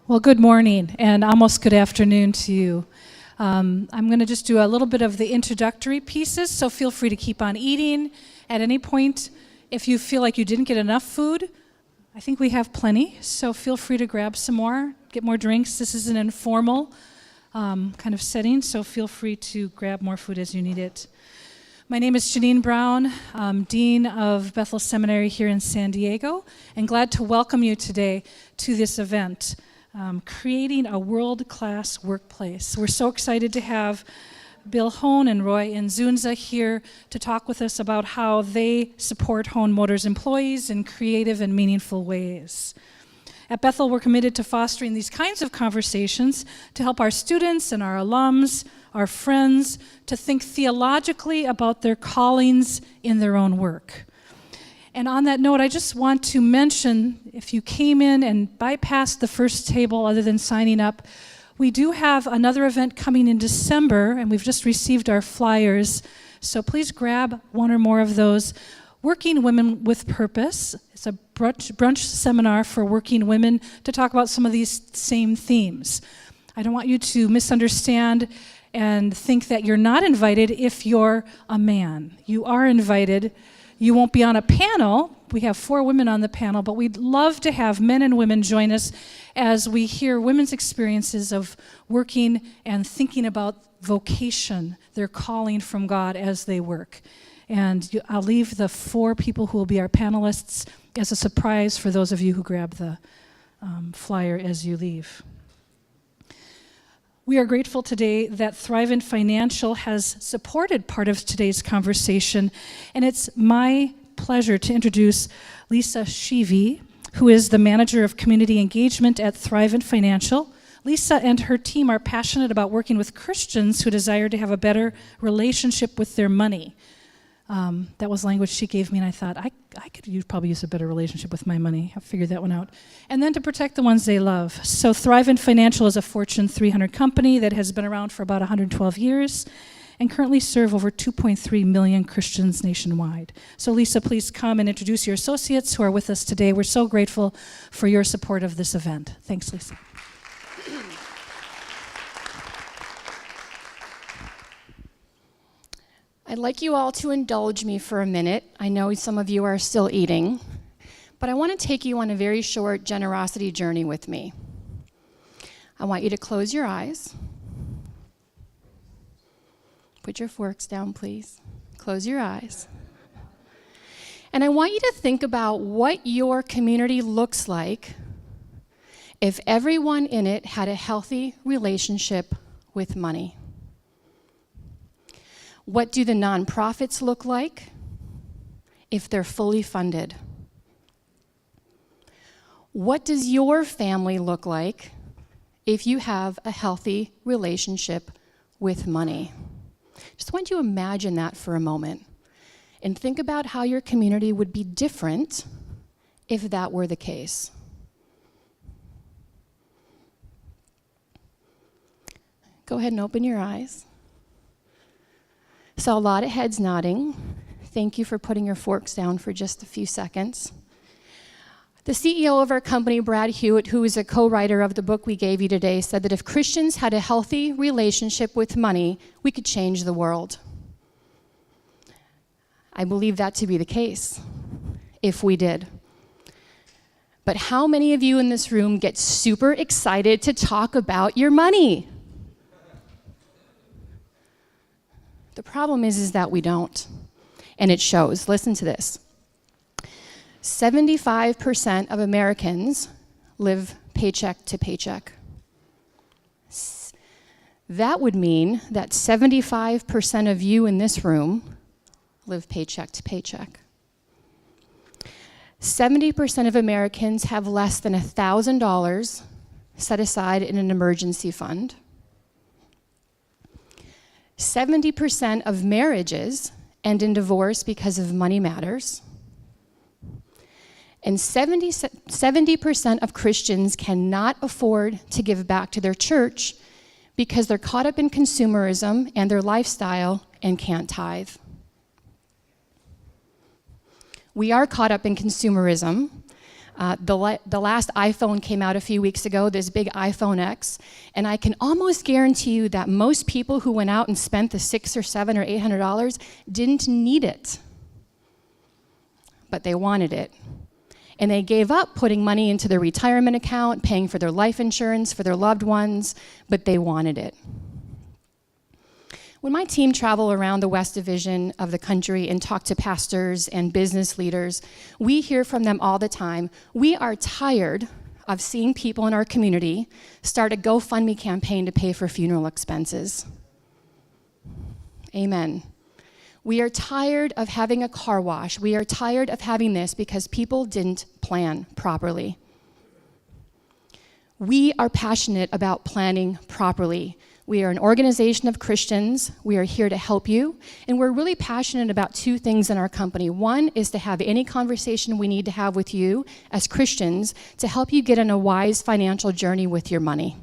Well, good morning and almost good afternoon to you. I'm going to just do a little bit of the introductory pieces, so feel free to keep on eating. At any point, if you feel like you didn't get enough food, I think we have plenty, so feel free to grab some more, get more drinks. This is an informal kind of setting, so feel free to grab more food as you need it. My name is Janine Brown, Dean of Bethel Seminary here in San Diego, and glad to welcome you today to this event. Creating a world-class workplace. We're so excited to have Bill Hoehn and Roy Inzunza here to talk with us about how they support Hoehn Motors employees in creative and meaningful ways. At Bethel, we're committed to fostering these kinds of conversations to help our students and our alums, our friends, to think theologically about their callings in their own work. And on that note, I just want to mention, if you came in and bypassed the first table other than signing up, we do have another event coming in December, and we've just received our flyers. So please grab one or more of those. Working Women with Purpose. It's a brunch seminar for working women to talk about some of these same themes. I don't want you to misunderstand and think that you're not invited if you're a man. You are invited. You won't be on a panel. We have 4 women on the panel, but we'd love to have men and women join us as we hear women's experiences of working and thinking about vocation, their calling from God as they work. And I'll leave the 4 people who will be our panelists as a surprise for those of you who grab the flyer as you leave. We are grateful today that Thrivent Financial has supported part of today's conversation, and it's my pleasure to introduce Lisa Sheevy, who is the Manager of Community Engagement at Thrivent Financial. Lisa and her team are passionate about working with Christians who desire to have a better relationship with their money. That was language she gave me, and I thought, I could probably use a better relationship with my money. I figured that one out. And then to protect the ones they love. So Thrivent Financial is a Fortune 300 company that has been around for about 112 years and currently serve over 2.3 million Christians nationwide. So Lisa, please come and introduce your associates who are with us today. We're so grateful for your support of this event. Thanks, Lisa. I'd like you all to indulge me for a minute. I know some of you are still eating, but I want to take you on a very short generosity journey with me. I want you to close your eyes. Put your forks down, please. Close your eyes. And I want you to think about what your community looks like if everyone in it had a healthy relationship with money. What do the nonprofits look like if they're fully funded? What does your family look like if you have a healthy relationship with money? Just want you to imagine that for a moment and think about how your community would be different if that were the case. Go ahead and open your eyes. Saw a lot of heads nodding. Thank you for putting your forks down for just a few seconds. The CEO of our company, Brad Hewitt, who is a co-writer of the book we gave you today, said that if Christians had a healthy relationship with money, we could change the world. I believe that to be the case, if we did. But how many of you in this room get super excited to talk about your money? The problem is that we don't, and it shows. Listen to this. 75% of Americans live paycheck to paycheck. That would mean that 75% of you in this room live paycheck to paycheck. 70% of Americans have less than $1,000 set aside in an emergency fund. 70% of marriages end in divorce because of money matters. And 70% of Christians cannot afford to give back to their church because they're caught up in consumerism and their lifestyle and can't tithe. We are caught up in consumerism. The last iPhone came out a few weeks ago, this big iPhone X, and I can almost guarantee you that most people who went out and spent the $600 or $700 or $800 didn't need it, but they wanted it. And they gave up putting money into their retirement account, paying for their life insurance for their loved ones, but they wanted it. When my team travel around the West Division of the country and talk to pastors and business leaders, we hear from them all the time, we are tired of seeing people in our community start a GoFundMe campaign to pay for funeral expenses. Amen. We are tired of having a car wash. We are tired of having this because people didn't plan properly. We are passionate about planning properly. We are an organization of Christians. We are here to help you. And we're really passionate about two things in our company. One is to have any conversation we need to have with you as Christians to help you get on a wise financial journey with your money.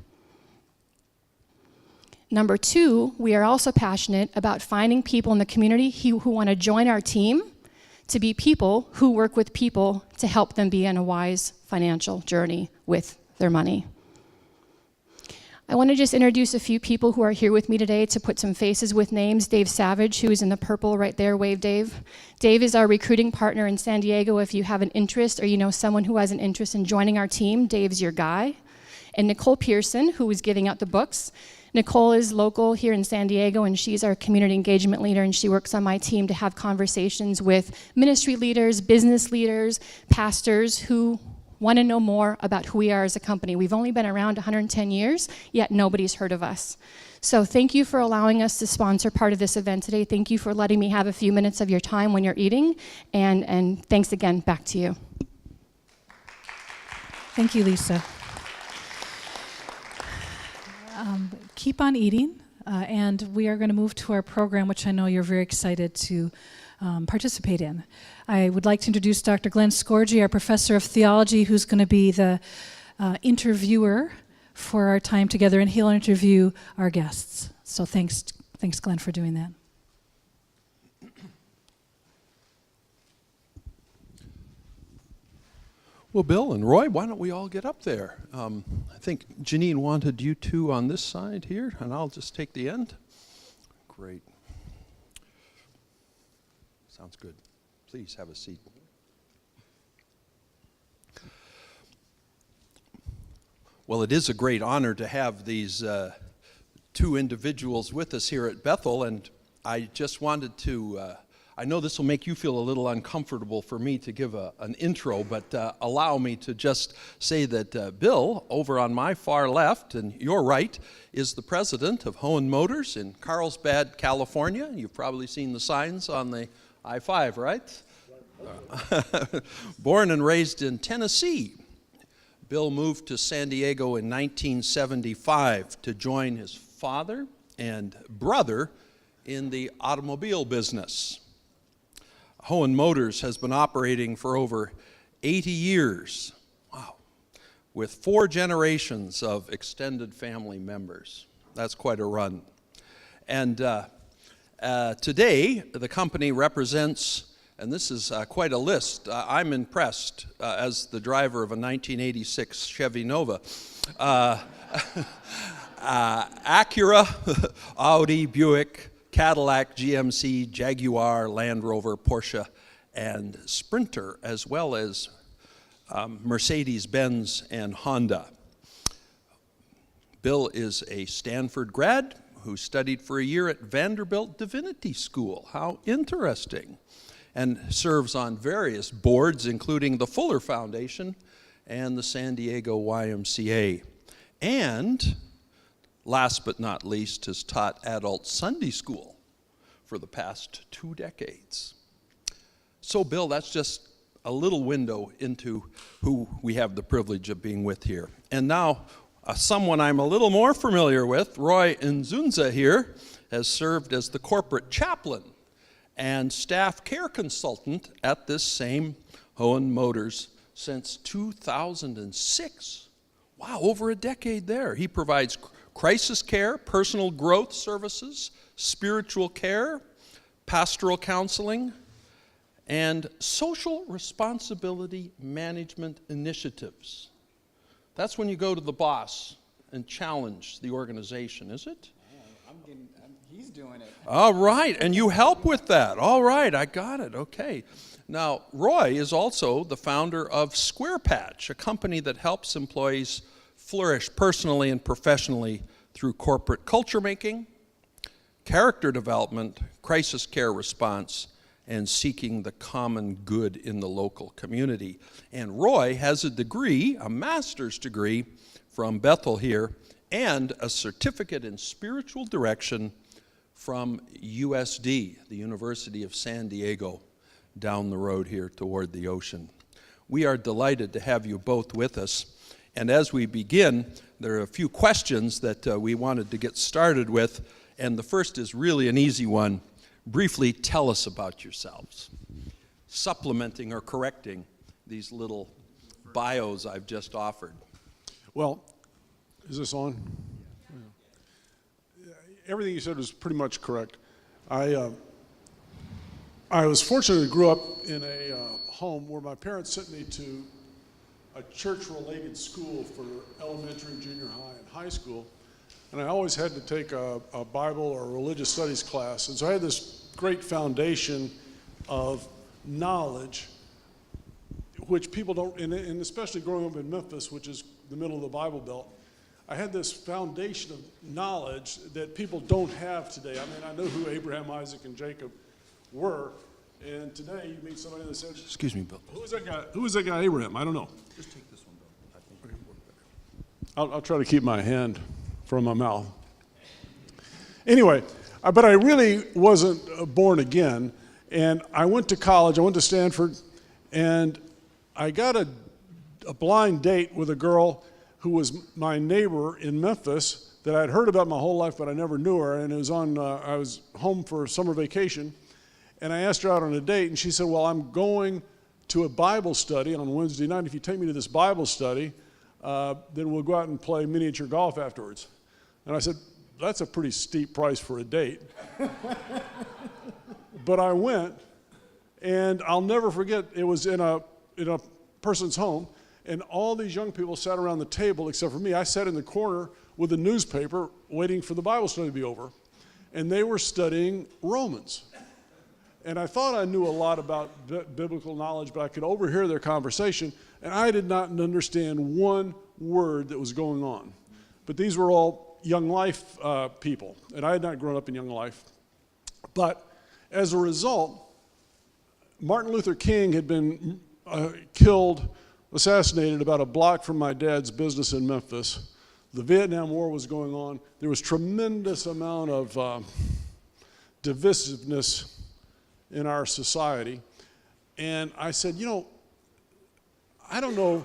Number two, we are also passionate about finding people in the community who want to join our team to be people who work with people to help them be on a wise financial journey with their money. I want to just introduce a few people who are here with me today to put some faces with names. Dave Savage, who is in the purple right there. Wave, Dave. Dave is our recruiting partner in San Diego. If you have an interest or you know someone who has an interest in joining our team, Dave's your guy. And Nicole Pearson, who is giving out the books. Nicole is local here in San Diego, and she's our community engagement leader, and she works on my team to have conversations with ministry leaders, business leaders, pastors who want to know more about who we are as a company. We've only been around 110 years, yet nobody's heard of us. So thank you for allowing us to sponsor part of this event today. Thank you for letting me have a few minutes of your time when you're eating, and thanks again. Back to you. Thank you, Lisa. Keep on eating, and we are going to move to our program, which I know you're very excited to participate in. I would like to introduce Dr. Glen Scorgie, our professor of theology, who's going to be the interviewer for our time together, and he'll interview our guests. So thanks, Glen, for doing that. Well, Bill and Roy, why don't we all get up there? I think Janine wanted you two on this side here, and I'll just take the end. Great. Sounds good. Please have a seat. Well, it is a great honor to have these two individuals with us here at Bethel, and I just wanted to I know this will make you feel a little uncomfortable for me to give an intro, but allow me to just say that Bill, over on my far left and your right, is the president of Hoehn Motors in Carlsbad, California. You've probably seen the signs on the I-5, right? Born and raised in Tennessee, Bill moved to San Diego in 1975 to join his father and brother in the automobile business. Hoehn Motors has been operating for over 80 years, wow, with 4 generations of extended family members. That's quite a run. And today, the company represents, and this is quite a list. I'm impressed as the driver of a 1986 Chevy Nova. Acura, Audi, Buick, Cadillac, GMC, Jaguar, Land Rover, Porsche, and Sprinter, as well as Mercedes-Benz and Honda. Bill is a Stanford grad who studied for a year at Vanderbilt Divinity School. How interesting. And serves on various boards, including the Fuller Foundation and the San Diego YMCA. And last but not least, has taught adult Sunday school for the past 2 decades. So, Bill, that's just a little window into who we have the privilege of being with here. And now, someone I'm a little more familiar with, Roy Inzunza here, has served as the corporate chaplain and staff care consultant at this same Hoehn Motors since 2006. Wow, over a decade there. He provides crisis care, personal growth services, spiritual care, pastoral counseling, and social responsibility management initiatives. That's when you go to the boss and challenge the organization, is it? He's doing it. All right, and you help with that. All right, I got it. Okay. Now, Roy is also the founder of Square Patch, a company that helps employees flourish personally and professionally through corporate culture making, character development, crisis care response, and seeking the common good in the local community. And Roy has a degree, a master's degree from Bethel here, and a certificate in spiritual direction from USD, the University of San Diego, down the road here toward the ocean. We are delighted to have you both with us. And as we begin, there are a few questions that we wanted to get started with. And the first is really an easy one. Briefly tell us about yourselves, supplementing or correcting these little bios I've just offered. Well, is this on? Everything you said was pretty much correct. I was fortunate to grow up in a home where my parents sent me to a church-related school for elementary, junior high, and high school. And I always had to take a Bible or religious studies class. And so I had this great foundation of knowledge, which people don't, and especially growing up in Memphis, which is the middle of the Bible Belt, I had this foundation of knowledge that people don't have today. I mean, I know who Abraham, Isaac, and Jacob were. And today you meet somebody that says, Excuse me, Bill. Who is that guy? Who is that guy, Abraham? I don't know. Just take this one, Bill. I think it'll work better. I'll try to keep my hand from my mouth. Anyway, but I really wasn't born again. And I went to college. I went to Stanford. And I got a blind date with a girl who was my neighbor in Memphis that I'd heard about my whole life, but I never knew her. And it was I was home for summer vacation. And I asked her out on a date. And she said, well, I'm going to a Bible study on Wednesday night. If you take me to this Bible study, then we'll go out and play miniature golf afterwards. And I said, that's a pretty steep price for a date. But I went, and I'll never forget, it was in a person's home, and all these young people sat around the table except for me. I sat in the corner with a newspaper waiting for the Bible study to be over, and they were studying Romans. And I thought I knew a lot about biblical knowledge, but I could overhear their conversation, and I did not understand one word that was going on. But these were all Young Life people, and I had not grown up in Young Life. But as a result, Martin Luther King had been assassinated about a block from my dad's business in Memphis. The Vietnam War was going on. There was tremendous amount of divisiveness in our society. And I said, I don't know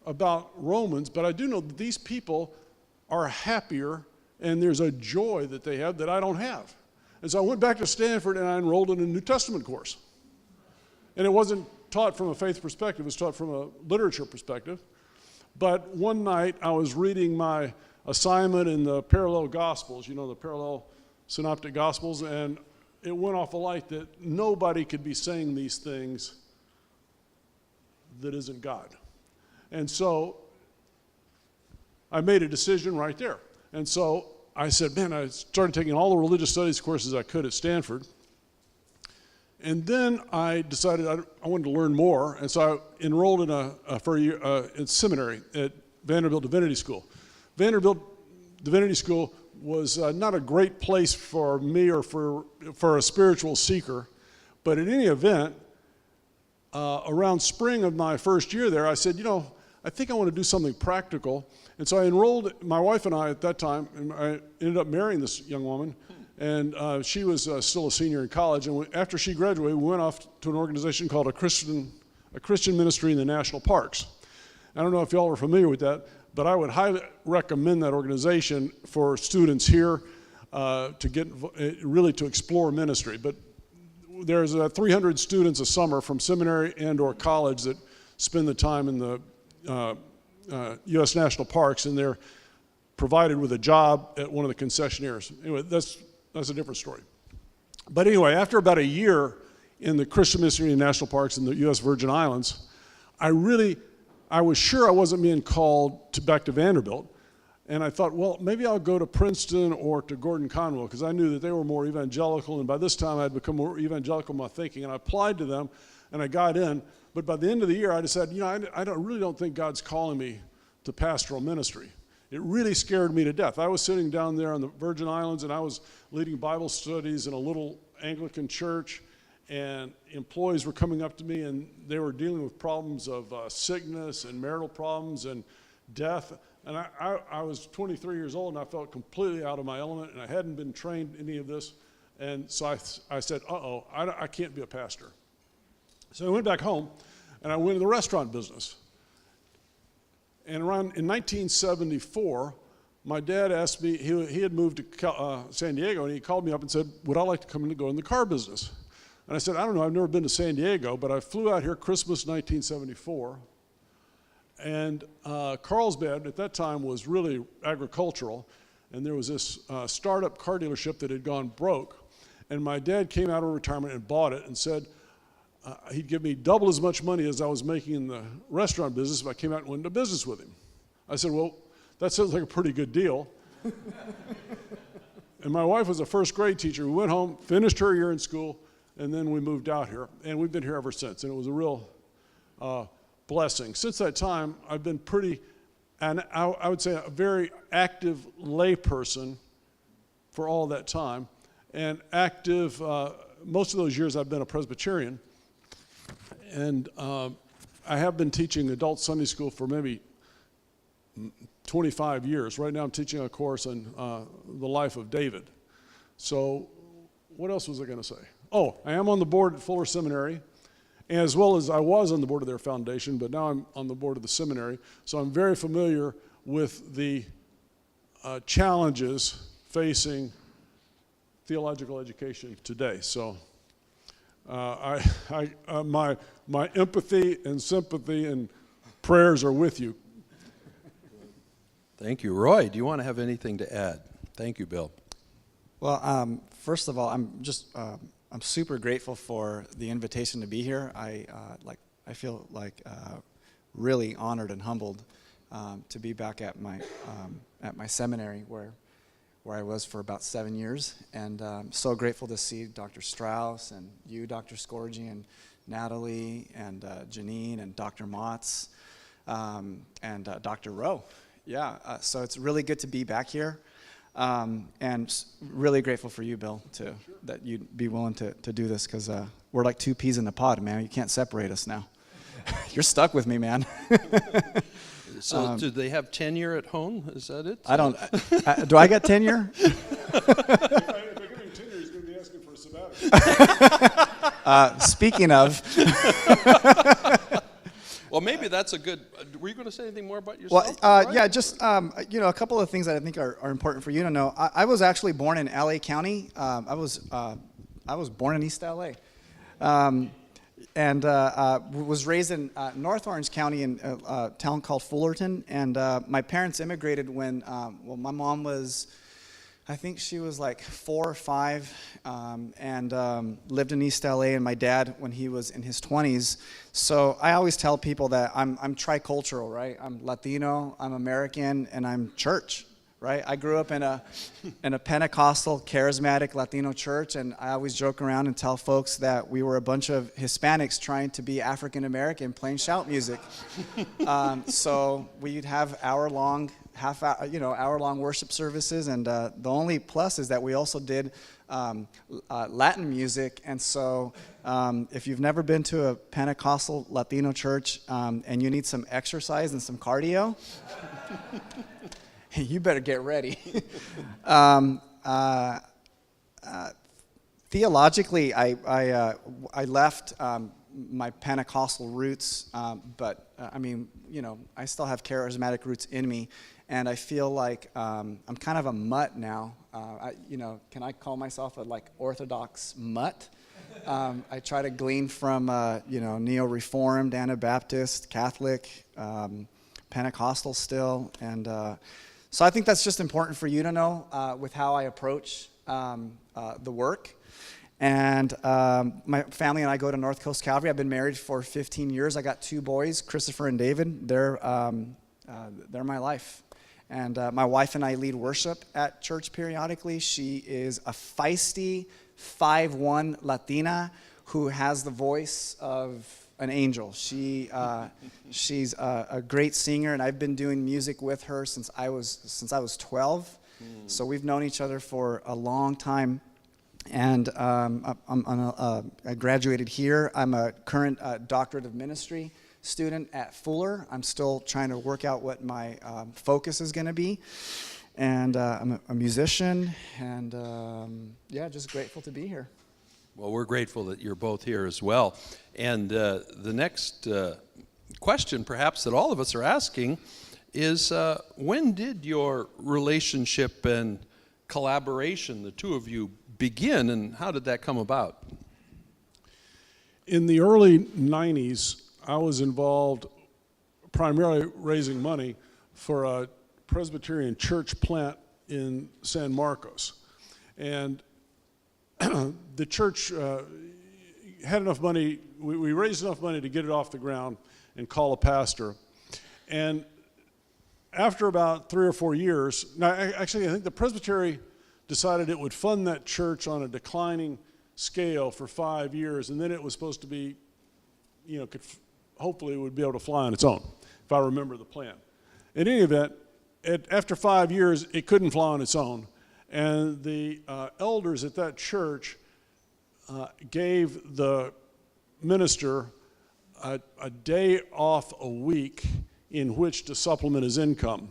about Romans, but I do know that these people are happier, and there's a joy that they have that I don't have. And so I went back to Stanford, and I enrolled in a New Testament course. And it wasn't taught from a faith perspective, it was taught from a literature perspective. But one night, I was reading my assignment in the parallel Gospels, the parallel synoptic Gospels, and it went off a light that nobody could be saying these things that isn't God. And so I made a decision right there. And so I said, I started taking all the religious studies courses I could at Stanford. And then I decided I wanted to learn more. And so I enrolled in seminary at Vanderbilt Divinity School. Vanderbilt Divinity School was not a great place for me or for a spiritual seeker. But in any event, around spring of my first year there, I said, I think I want to do something practical. And so I enrolled, my wife and I at that time, and I ended up marrying this young woman. And she was still a senior in college. And after she graduated, we went off to an organization called a Christian Ministry in the National Parks. I don't know if y'all are familiar with that, but I would highly recommend that organization for students here to get really to explore ministry. But there's 300 students a summer from seminary and or college that spend the time in the U.S. National Parks, and they're provided with a job at one of the concessionaires. Anyway, that's a different story. But anyway, after about a year in the Christian Missionary National Parks in the U.S. Virgin Islands, I was sure I wasn't being called back to Vanderbilt. And I thought, well, maybe I'll go to Princeton or to Gordon Conwell, because I knew that they were more evangelical, and by this time I'd become more evangelical in my thinking, and I applied to them, and I got in. But by the end of the year, I decided, I really don't think God's calling me to pastoral ministry. It really scared me to death. I was sitting down there on the Virgin Islands, and I was leading Bible studies in a little Anglican church, and employees were coming up to me, and they were dealing with problems of sickness and marital problems and death. And I was 23 years old, and I felt completely out of my element, and I hadn't been trained in any of this. And so I said, I can't be a pastor. So I went back home, and I went into the restaurant business. And in 1974, my dad asked me, he had moved to San Diego, and he called me up and said, would I like to come in and go in the car business? And I said, I don't know, I've never been to San Diego, but I flew out here Christmas 1974. And Carlsbad at that time was really agricultural, and there was this startup car dealership that had gone broke. And my dad came out of retirement and bought it and said he'd give me double as much money as I was making in the restaurant business if I came out and went into business with him. I said, well, that sounds like a pretty good deal. And my wife was a first grade teacher. We went home, finished her year in school, and then we moved out here. And we've been here ever since, and it was a real blessing. Since that time, I've been and I would say a very active lay person for all that time, and active, most of those years I've been a Presbyterian, and I have been teaching adult Sunday school for maybe 25 years. Right now I'm teaching a course on the life of David. So what else was I going to say? Oh, I am on the board at Fuller Seminary, as well as I was on the board of their foundation, but now I'm on the board of the seminary. So I'm very familiar with the challenges facing theological education today. So my empathy and sympathy and prayers are with you. Thank you. Roy, do you want to have anything to add? Thank you, Bill. Well, first of all, I'm super grateful for the invitation to be here. I feel like really honored and humbled to be back at my seminary where I was for about 7 years, and so grateful to see Dr. Strauss and you, Dr. Scorgie, and Natalie and Janine and Dr. Motz and Dr. Rowe. Yeah, so it's really good to be back here. And really grateful for you, Bill, that you'd be willing to do this, because we're like two peas in a pod, man. You can't separate us now. You're stuck with me, man. So do they have tenure at Hoehn? Is that it? I don't. Do I get tenure? If I give him tenure, he's going to be asking for a sabbatical. Speaking of. Well, maybe that's a good. Were you going to say anything more about yourself? Well, yeah, just a couple of things that I think are important for you to know. I was actually born in LA County. I was born in East LA, and was raised in North Orange County in a town called Fullerton. And my parents immigrated when my mom was, I think she was like 4 or 5, and lived in East LA, and my dad when he was in his 20s. So I always tell people that I'm tricultural, right? I'm Latino, I'm American, and I'm church, right? I grew up in a Pentecostal, charismatic Latino church, and I always joke around and tell folks that we were a bunch of Hispanics trying to be African American playing shout music. So we'd have hour-long worship services, and the only plus is that we also did Latin music. And so if you've never been to a Pentecostal Latino church and you need some exercise and some cardio, you better get ready. Theologically, I left my Pentecostal roots, but I still have charismatic roots in me. And I feel like I'm kind of a mutt now. Can I call myself a Orthodox mutt? I try to glean from Neo-Reformed, Anabaptist, Catholic, Pentecostal still, and so I think that's just important for you to know with how I approach the work. And my family and I go to North Coast Calvary. I've been married for 15 years. I got 2 boys, Christopher and David. They're my life. And my wife and I lead worship at church periodically. She is a feisty 5'1" Latina who has the voice of an angel. She's a great singer, and I've been doing music with her since I was 12. So we've known each other for a long time. And I graduated here. I'm a current doctorate of ministry student at Fuller. I'm still trying to work out what my focus is going to be. And I'm a musician, and just grateful to be here. Well, we're grateful that you're both here as well. And the next question, perhaps, that all of us are asking is, when did your relationship and collaboration, the two of you, begin, and how did that come about? In the early 90s, I was involved primarily raising money for a Presbyterian church plant in San Marcos. And the church had enough money, we raised enough money to get it off the ground and call a pastor. And after about 3 or 4 years, I think the presbytery decided it would fund that church on a declining scale for 5 years, and then it was supposed to be, hopefully it would be able to fly on its own, if I remember the plan. In any event, after 5 years, it couldn't fly on its own, and the elders at that church gave the minister a day off a week in which to supplement his income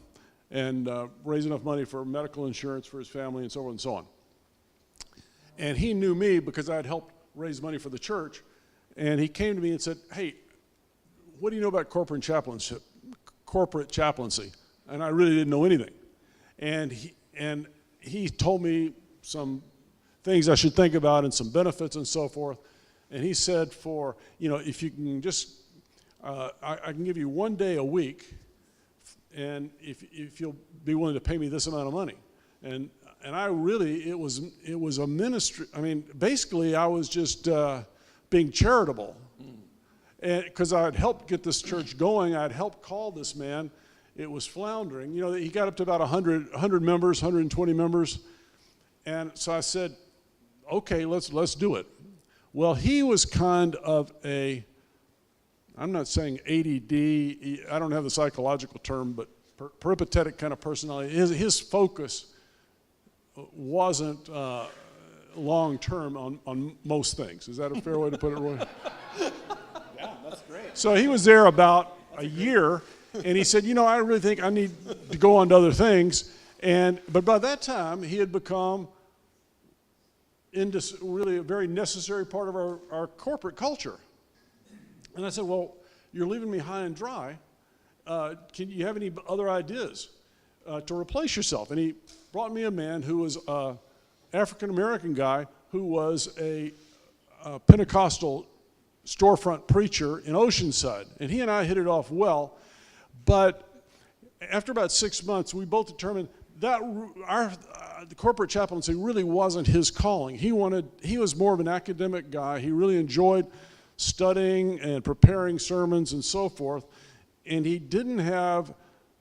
and raise enough money for medical insurance for his family and so on and so on. And he knew me because I had helped raise money for the church, and he came to me and said, "Hey, what do you know about corporate chaplaincy?" And I really didn't know anything. And he told me some things I should think about and some benefits and so forth. And he said, if you can just, I can give you 1 day a week, and if you'll be willing to pay me this amount of money. And I really, it was a ministry. I mean, basically I was just being charitable. And because I had helped get this church going, I had helped call this man. It was floundering. He got up to about 100 members, 120 members. And so I said, okay, let's do it. Well, he was kind of I'm not saying ADD, I don't have the psychological term, but peripatetic kind of personality. His focus wasn't long-term on most things. Is that a fair way to put it, Roy? Yeah, that's great. So he was there about a year, and he said, I really think I need to go on to other things. But by that time, he had become really a very necessary part of our corporate culture. And I said, well, you're leaving me high and dry. Can you have any other ideas to replace yourself? And he brought me a man who was an African-American guy who was a Pentecostal storefront preacher in Oceanside. And he and I hit it off well. But after about 6 months, we both determined that the corporate chaplaincy really wasn't his calling. He was more of an academic guy. He really enjoyed studying and preparing sermons and so forth, and he didn't have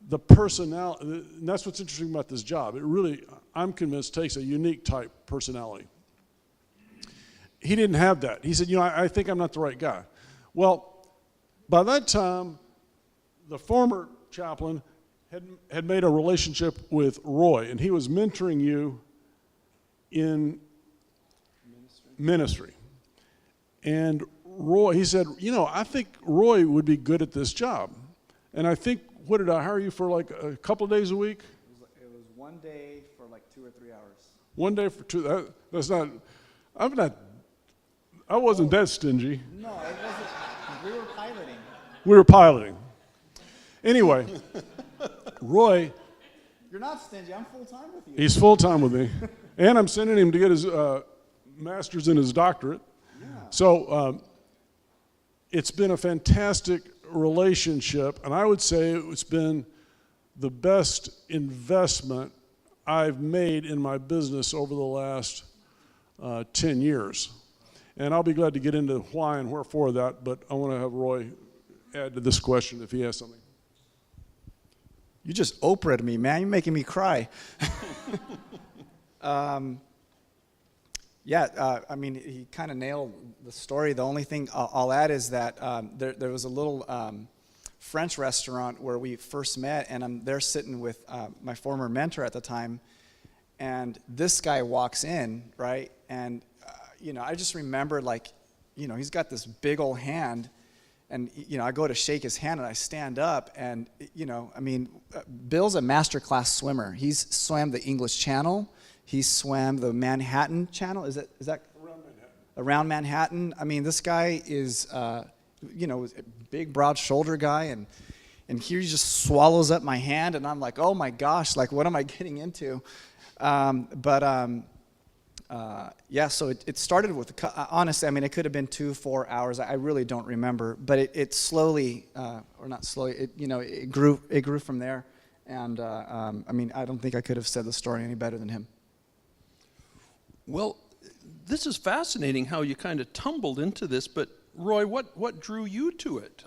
the personality. And that's what's interesting about this job. It really, I'm convinced, takes a unique type personality. He didn't have that. He said, I think I'm not the right guy. Well, by that time, the former chaplain had made a relationship with Roy, and he was mentoring you in ministry. And Roy, he said, I think Roy would be good at this job. And I think, what did I hire you for, like a couple of days a week? It was 1 day for like 2 or 3 hours. 1 day for 2, that's not, I wasn't that stingy. No, it wasn't. We were piloting. We were piloting. Anyway, Roy. You're not stingy. I'm full-time with you. He's full-time with me. And I'm sending him to get his master's and his doctorate. Yeah. So it's been a fantastic relationship, and I would say it's been the best investment I've made in my business over the last 10 years. And I'll be glad to get into why and wherefore of that, but I want to have Roy add to this question if he has something. You just Oprah'd me, man. You're making me cry. I mean, he kind of nailed the story. The only thing I'll add is that there was a little French restaurant where we first met, and I'm there sitting with my former mentor at the time, and this guy walks in, right? And, I just remember, he's got this big old hand, and, I go to shake his hand, and I stand up, and, Bill's a master class swimmer. He's swam the English Channel. He swam the Manhattan Channel. Is that Around Manhattan? Around Manhattan. I mean, this guy is, a big, broad shoulder guy, and here he just swallows up my hand, and I'm like, oh my gosh, what am I getting into? So it started with, honestly, it could have been 2-4 hours. I really don't remember, but it slowly, or not slowly, it grew from there. And I don't think I could have said the story any better than him. Well, this is fascinating how you kind of tumbled into this, but Roy, what drew you to it?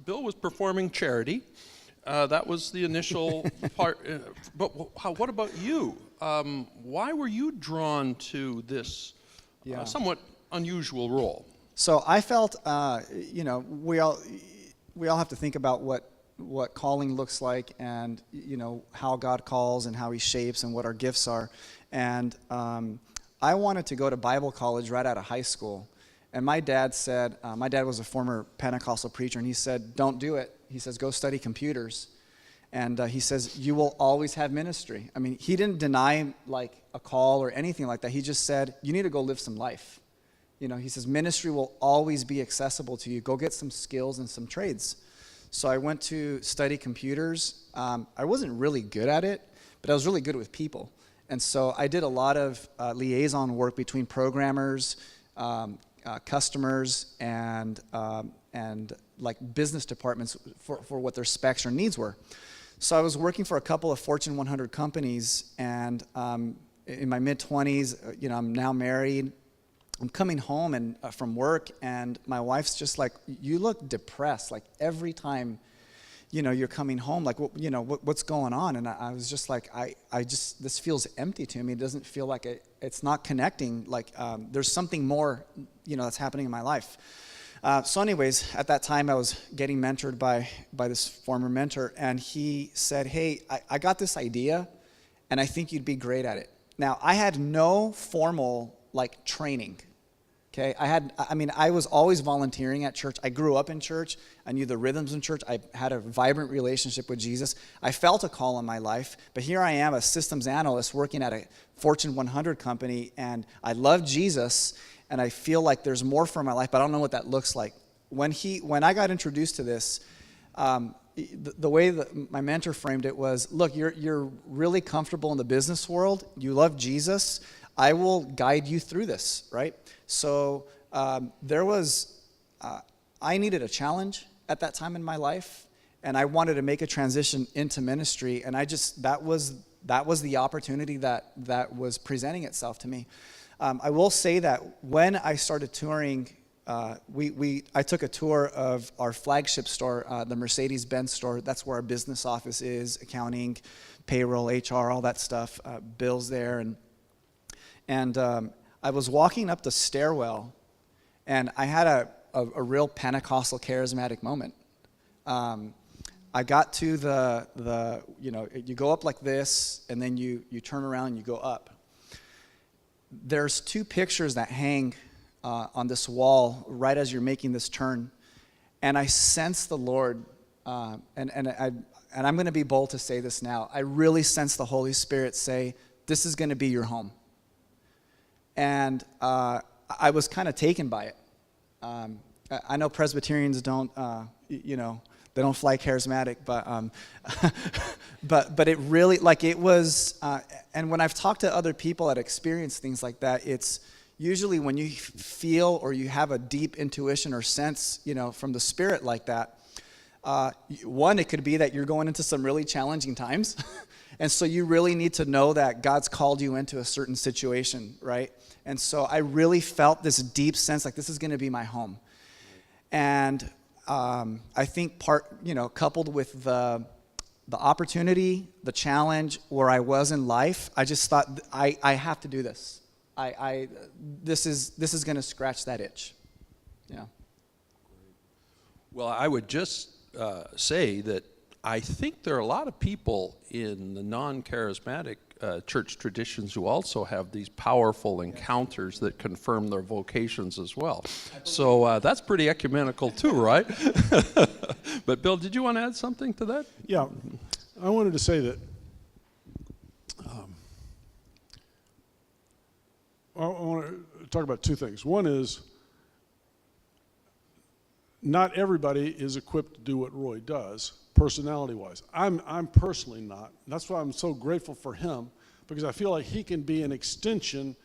Bill was performing charity. That was the initial part. But what about you? Why were you drawn to this somewhat unusual role? So I felt, we all have to think about what calling looks like, and how God calls and how He shapes and what our gifts are. And I wanted to go to Bible college right out of high school. And my dad said, my dad was a former Pentecostal preacher, and he said, don't do it. He says, go study computers. And he says, you will always have ministry. He didn't deny a call or anything like that. He just said, you need to go live some life. He says, ministry will always be accessible to you. Go get some skills and some trades. So I went to study computers. I wasn't really good at it, but I was really good with people. And so I did a lot of liaison work between programmers, customers, and business departments for what their specs or needs were. So I was working for a couple of Fortune 100 companies, and in my mid-20s, I'm now married. I'm coming home and from work, and my wife's just like, you look depressed, every time, you're coming home, what's going on? And I was just like, this feels empty to me. It doesn't feel like it's not connecting, there's something more, that's happening in my life. So anyways, at that time, I was getting mentored by this former mentor, and he said, hey, I got this idea, and I think you'd be great at it. Now, I had no formal training. Okay, I was always volunteering at church. I grew up in church. I knew the rhythms in church. I had a vibrant relationship with Jesus. I felt a call in my life, but here I am, a systems analyst working at a Fortune 100 company, and I love Jesus, and I feel like there's more for my life, but I don't know what that looks like. When I got introduced to this, the way that my mentor framed it was, look, you're really comfortable in the business world. You love Jesus. I will guide you through this, right? So I needed a challenge at that time in my life, and I wanted to make a transition into ministry, and that was the opportunity that was presenting itself to me. I will say that when I started touring, I took a tour of our flagship store, the Mercedes-Benz store. That's where our business office is, accounting, payroll, HR, all that stuff, bills there, and I was walking up the stairwell, and I had a real Pentecostal charismatic moment. I got to you go up like this, and then you turn around and you go up. There's 2 pictures that hang on this wall right as you're making this turn, and I sense the Lord, and I'm going to be bold to say this now. I really sense the Holy Spirit say, this is going to be your home. And I was kind of taken by it. I know Presbyterians don't, they don't fly charismatic, but it really, it was, and when I've talked to other people that experience things like that, it's usually when you feel or you have a deep intuition or sense, from the Spirit like that, one, it could be that you're going into some really challenging times, And so you really need to know that God's called you into a certain situation, right? And so I really felt this deep sense like this is going to be my home. And I think coupled with the opportunity, the challenge where I was in life, I just thought I have to do this. This is going to scratch that itch. Yeah. Well, I would just say that I think there are a lot of people in the non-charismatic church traditions who also have these powerful encounters that confirm their vocations as well. So that's pretty ecumenical too, right? But Bill, did you want to add something to that? Yeah, I wanted to say that I want to talk about two things. One is not everybody is equipped to do what Roy does, personality-wise. I'm personally not. That's why I'm so grateful for him, because I feel like he can be an extension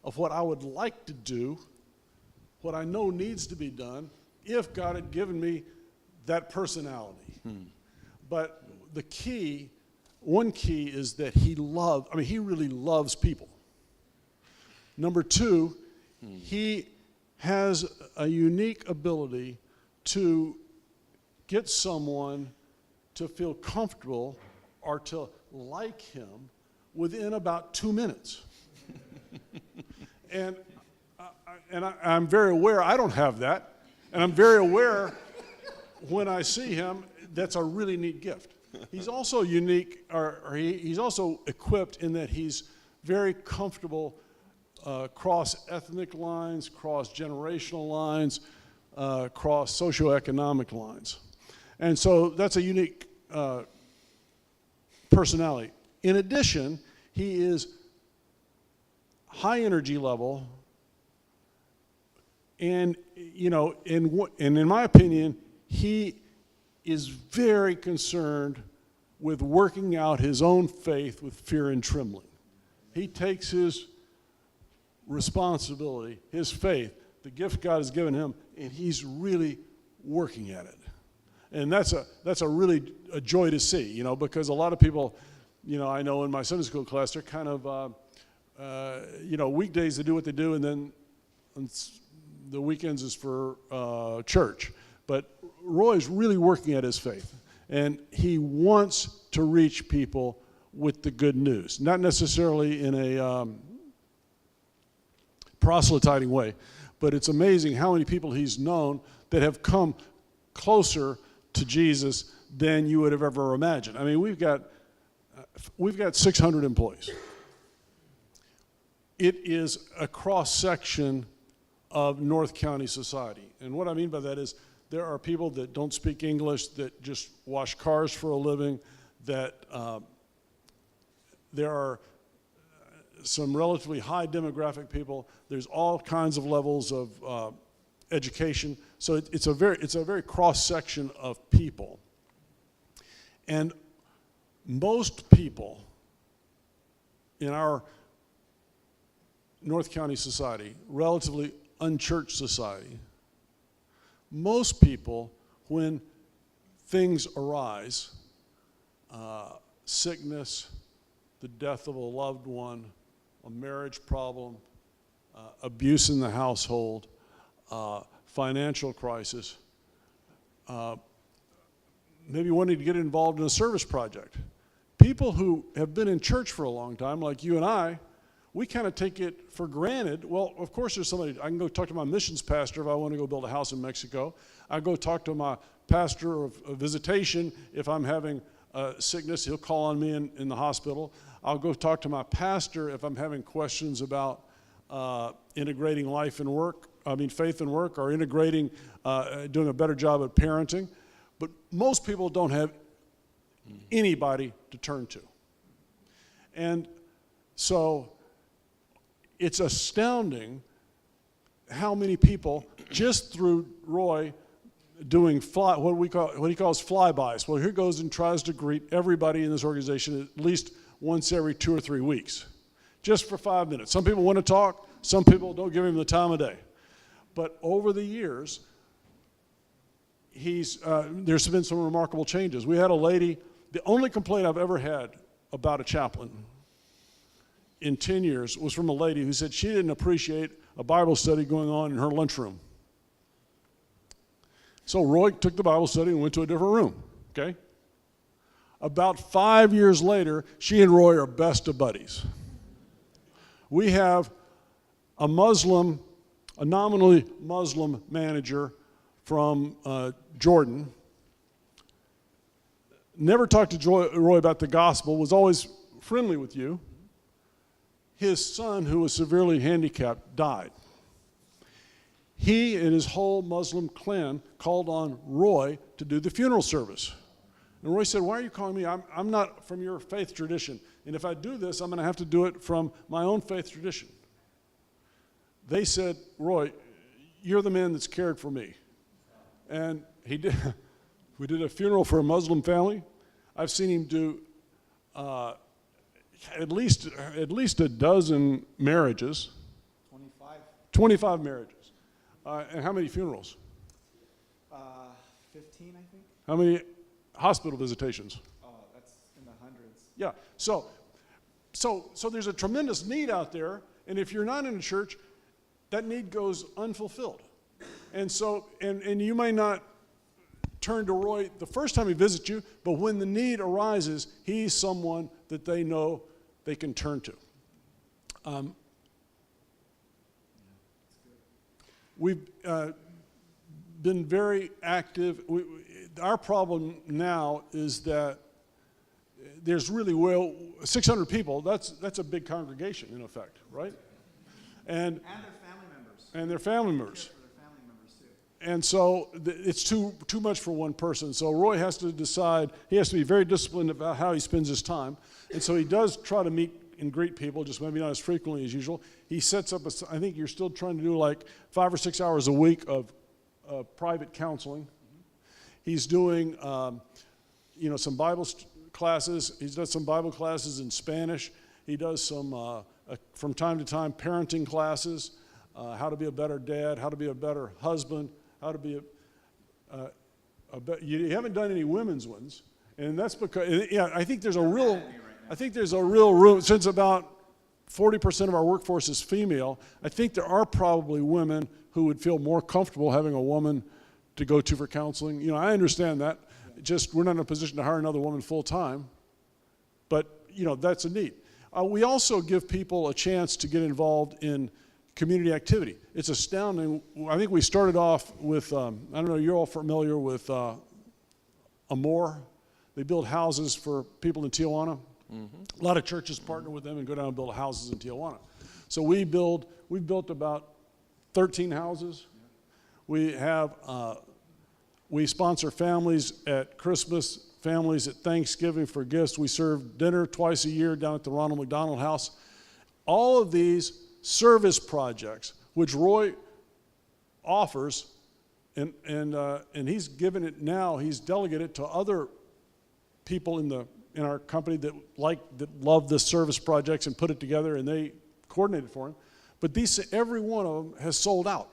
of what I would like to do, what I know needs to be done, if God had given me that personality. But the key, one key is that he really loves people. Number two, he has a unique ability to get someone to feel comfortable or to like him within about 2 minutes. And I'm very aware I don't have that, and I'm very aware when I see him, that's a really neat gift. He's also unique, or he's also equipped in that he's very comfortable cross-ethnic lines, cross-generational lines, cross socioeconomic lines. And so that's a unique personality. In addition, he is high energy level, and in my opinion, he is very concerned with working out his own faith with fear and trembling. He takes his responsibility, his faith, the gift God has given him, and he's really working at it. And that's a really a joy to see, because a lot of people, I know in my Sunday school class, they're kind of, weekdays they do what they do, and then the weekends is for church. But Roy's really working at his faith, and he wants to reach people with the good news, not necessarily in a proselytizing way, but it's amazing how many people he's known that have come closer to Jesus than you would have ever imagined. I mean, we've got 600 employees. It is a cross-section of North County society. And what I mean by that is there are people that don't speak English, that just wash cars for a living, that there are some relatively high demographic people. There's all kinds of levels of education. So it's a very cross section of people. And most people in our North County society, relatively unchurched society, most people, when things arise, sickness, the death of a loved one, a marriage problem, abuse in the household, financial crisis, maybe wanting to get involved in a service project. People who have been in church for a long time, like you and I, we kind of take it for granted. Well, of course there's somebody, I can go talk to my missions pastor if I want to go build a house in Mexico. I go talk to my pastor of visitation if I'm having sickness. He'll call on me in the hospital. I'll go talk to my pastor if I'm having questions about integrating faith and work, or integrating, doing a better job at parenting. But most people don't have anybody to turn to. And so it's astounding how many people, just through Roy doing what he calls flybys. Well, he goes and tries to greet everybody in this organization at least once every 2 or 3 weeks, just for 5 minutes. Some people want to talk, some people don't give him the time of day. But over the years, there's been some remarkable changes. We had a lady, the only complaint I've ever had about a chaplain in 10 years was from a lady who said she didn't appreciate a Bible study going on in her lunchroom. So Roy took the Bible study and went to a different room, okay? About 5 years later, she and Roy are best of buddies. We have a nominally Muslim manager from Jordan. Never talked to Roy about the gospel, was always friendly with you. His son, who was severely handicapped, died. He and his whole Muslim clan called on Roy to do the funeral service. And Roy said, "Why are you calling me? I'm not from your faith tradition. And if I do this, I'm going to have to do it from my own faith tradition." They said, "Roy, you're the man that's cared for me." And he did. We did a funeral for a Muslim family. I've seen him do at least a dozen marriages. 25 marriages. And how many funerals? 15, I think. How many hospital visitations? Oh, that's in the hundreds. Yeah. So there's a tremendous need out there, and if you're not in a church, that need goes unfulfilled. And so, and you may not turn to Roy the first time he visits you, but when the need arises, he's someone that they know they can turn to. We've been very active. Our problem now is that there's really 600 people. That's a big congregation in effect, right? And their family members. And so it's too much for one person. So Roy has to decide. He has to be very disciplined about how he spends his time. And so he does try to meet and greet people, just maybe not as frequently as usual. He sets up I think you're still trying to do like 5 or 6 hours a week of private counseling. He's doing, some Bible classes. He's done some Bible classes in Spanish. He does some, from time to time, parenting classes, how to be a better dad, how to be a better husband, how to be you haven't done any women's ones, and that's because, I think there's a real room, since about 40% of our workforce is female. I think there are probably women who would feel more comfortable having a woman to go to for counseling. I understand that. Just we're not in a position to hire another woman full time, but that's a need. We also give people a chance to get involved in community activity. It's astounding. I think we started off with, I don't know, you're all familiar with Amor. They build houses for people in Tijuana. Mm-hmm. A lot of churches partner with them and go down and build houses in Tijuana. So we've built about 13 houses. We sponsor families at Christmas, families at Thanksgiving for gifts. We serve dinner twice a year down at the Ronald McDonald House. All of these service projects, which Roy offers, and he's given it now. He's delegated it to other people in our company that love the service projects and put it together, and they coordinate it for him. But every one of them has sold out.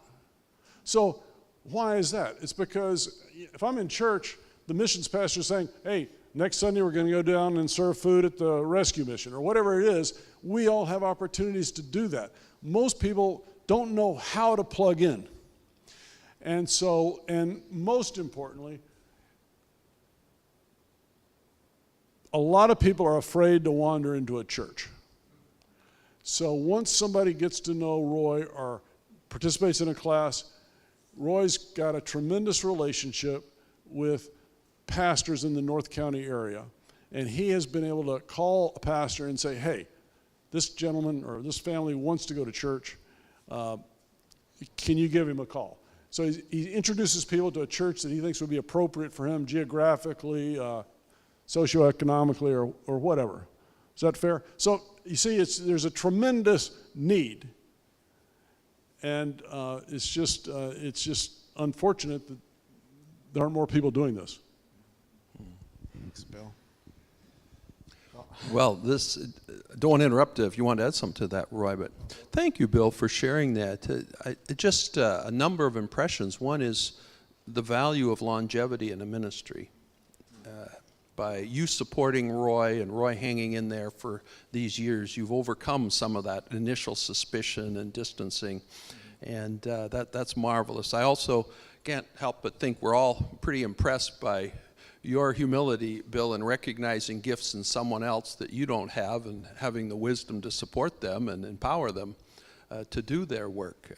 So why is that? It's because if I'm in church, the missions pastor is saying, "Hey, next Sunday we're going to go down and serve food at the rescue mission," or whatever it is. We all have opportunities to do that. Most people don't know how to plug in. And most importantly, a lot of people are afraid to wander into a church. So once somebody gets to know Roy or participates in a class, Roy's got a tremendous relationship with pastors in the North County area. And he has been able to call a pastor and say, "Hey, this gentleman or this family wants to go to church. Can you give him a call?" So he introduces people to a church that he thinks would be appropriate for him geographically, socioeconomically, or whatever. Is that fair? So you see, there's a tremendous need, and it's just unfortunate that there aren't more people doing this. Thanks, Bill. Well, don't want to interrupt if you want to add something to that, Roy, but thank you, Bill, for sharing that. Just a number of impressions. One is the value of longevity in a ministry. by you supporting Roy and Roy hanging in there for these years, you've overcome some of that initial suspicion and distancing, and that's marvelous. I also can't help but think we're all pretty impressed by your humility, Bill, in recognizing gifts in someone else that you don't have and having the wisdom to support them and empower them to do their work.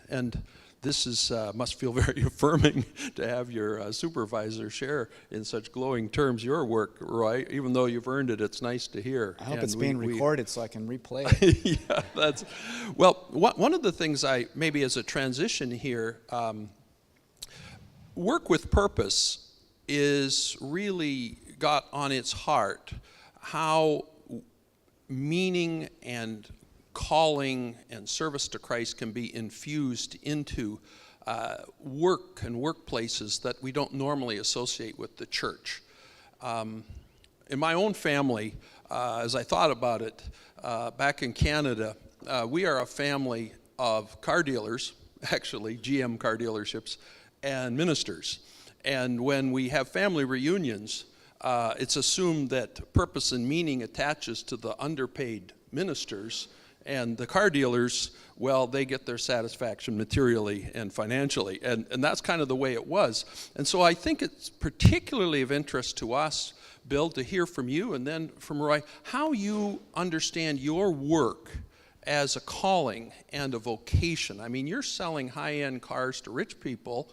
And this is must feel very affirming to have your supervisor share in such glowing terms your work, Roy. Even though you've earned it, it's nice to hear. I hope it's being recorded so I can replay it. Yeah, that's, well, one of the things I, maybe as a transition here, work with purpose is really got on its heart how meaning and calling and service to Christ can be infused into work and workplaces that we don't normally associate with the church. In my own family, as I thought about it, back in Canada, we are a family of car dealers, actually, GM car dealerships, and ministers. And when we have family reunions, it's assumed that purpose and meaning attaches to the underpaid ministers, and the car dealers, well, they get their satisfaction materially and financially. And that's kind of the way it was. And so I think it's particularly of interest to us, Bill, to hear from you and then from Roy, how you understand your work as a calling and a vocation. I mean, you're selling high-end cars to rich people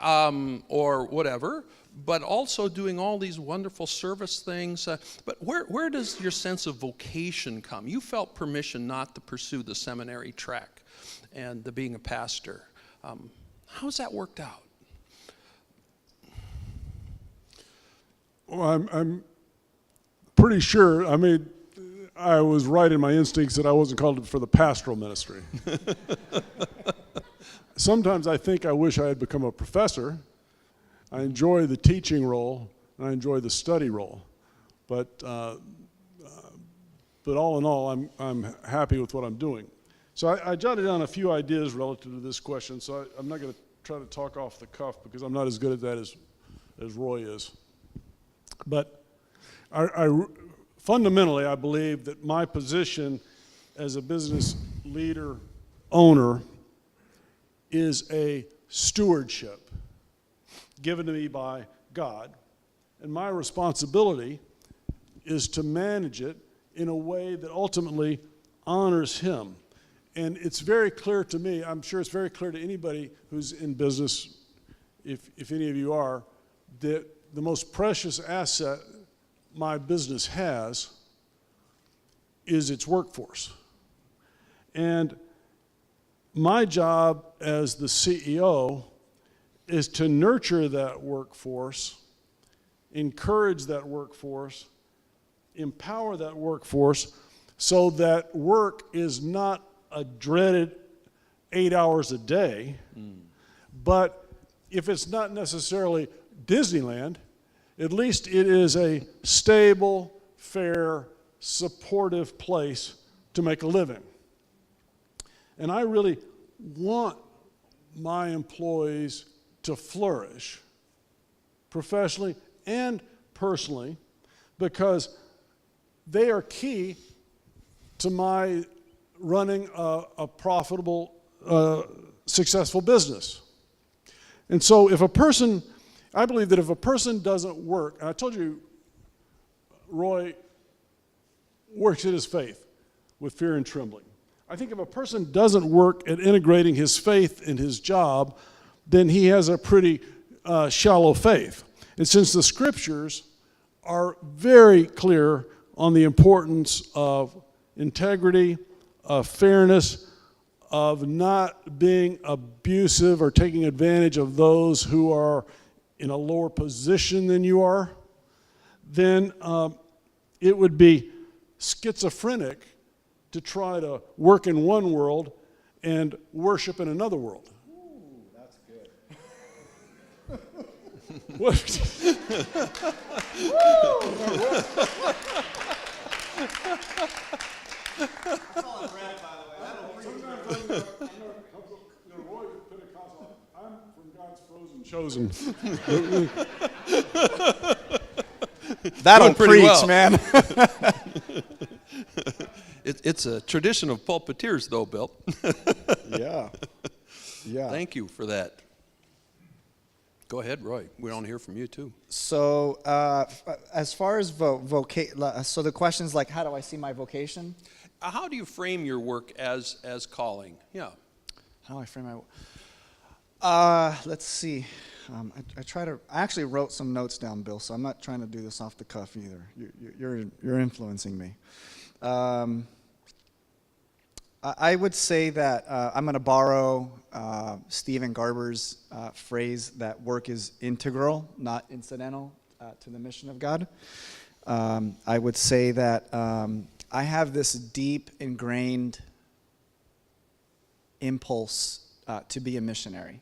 or whatever, but also doing all these wonderful service things. But where does your sense of vocation come? You felt permission not to pursue the seminary track and the being a pastor. How's that worked out? Well, I'm pretty sure, I mean, I was right in my instincts that I wasn't called for the pastoral ministry. Sometimes I think I wish I had become a professor. I enjoy the teaching role, and I enjoy the study role. But all in all, I'm happy with what I'm doing. So I jotted down a few ideas relative to this question, so I'm not going to try to talk off the cuff because I'm not as good at that as Roy is. But fundamentally, I believe that my position as a business leader, owner, is a stewardship given to me by God, and my responsibility is to manage it in a way that ultimately honors Him. And it's very clear to me, I'm sure it's very clear to anybody who's in business, if any of you are, that the most precious asset my business has is its workforce. And my job as the CEO is to nurture that workforce, encourage that workforce, empower that workforce so that work is not a dreaded 8 hours a day, but if it's not necessarily Disneyland, at least it is a stable, fair, supportive place to make a living. And I really want my employees to flourish professionally and personally because they are key to my running a profitable, successful business. And so if a person, I believe that if a person doesn't work, and I told you Roy works at his faith with fear and trembling. I think if a person doesn't work at integrating his faith in his job, then he has a pretty shallow faith. And since the scriptures are very clear on the importance of integrity, of fairness, of not being abusive or taking advantage of those who are in a lower position than you are, then it would be schizophrenic to try to work in one world and worship in another world. Ooh, that's good. That's all I've read, by the way. I don't read. Roy Pentecostal. I'm from God's frozen chosen. That'll Doing pretty preach, well. man. It's a tradition of pulpiteers, though, Bill. Yeah. Yeah. Thank you for that. Go ahead, Roy. We want to hear from you, too. So as far as so the question is like, how do I see my vocation? How do you frame your work as calling? Yeah. How do I frame my? Let's see. I actually wrote some notes down, Bill. So I'm not trying to do this off the cuff either. You're influencing me. I would say that I'm going to borrow Stephen Garber's phrase that work is integral, not incidental, to the mission of God. I would say that I have this deep ingrained impulse to be a missionary.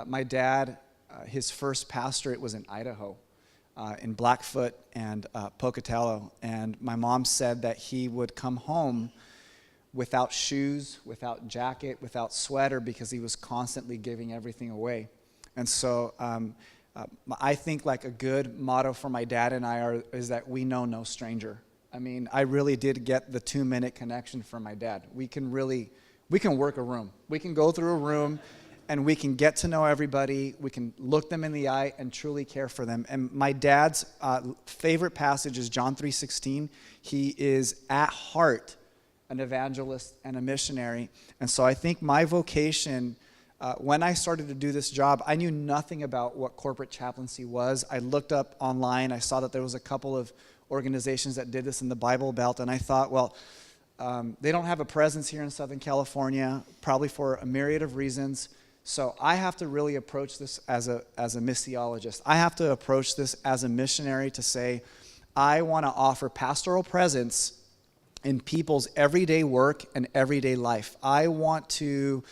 My dad, his first pastorate was in Idaho, in Blackfoot and Pocatello, and my mom said that he would come home without shoes, without jacket, without sweater, because he was constantly giving everything away. And so I think like a good motto for my dad and I is that we know no stranger. I mean, I really did get the 2-minute connection from my dad. We can work a room. We can go through a room and we can get to know everybody. We can look them in the eye and truly care for them. And my dad's favorite passage is John 3:16. He is at heart an evangelist and a missionary. And so I think my vocation, when I started to do this job, I knew nothing about what corporate chaplaincy was. I looked up online. I saw that there was a couple of organizations that did this in the Bible Belt, and I thought, well, they don't have a presence here in Southern California, probably for a myriad of reasons. So I have to really approach this as a missiologist. I have to approach this as a missionary to say, I want to offer pastoral presence in people's everyday work and everyday life. I want to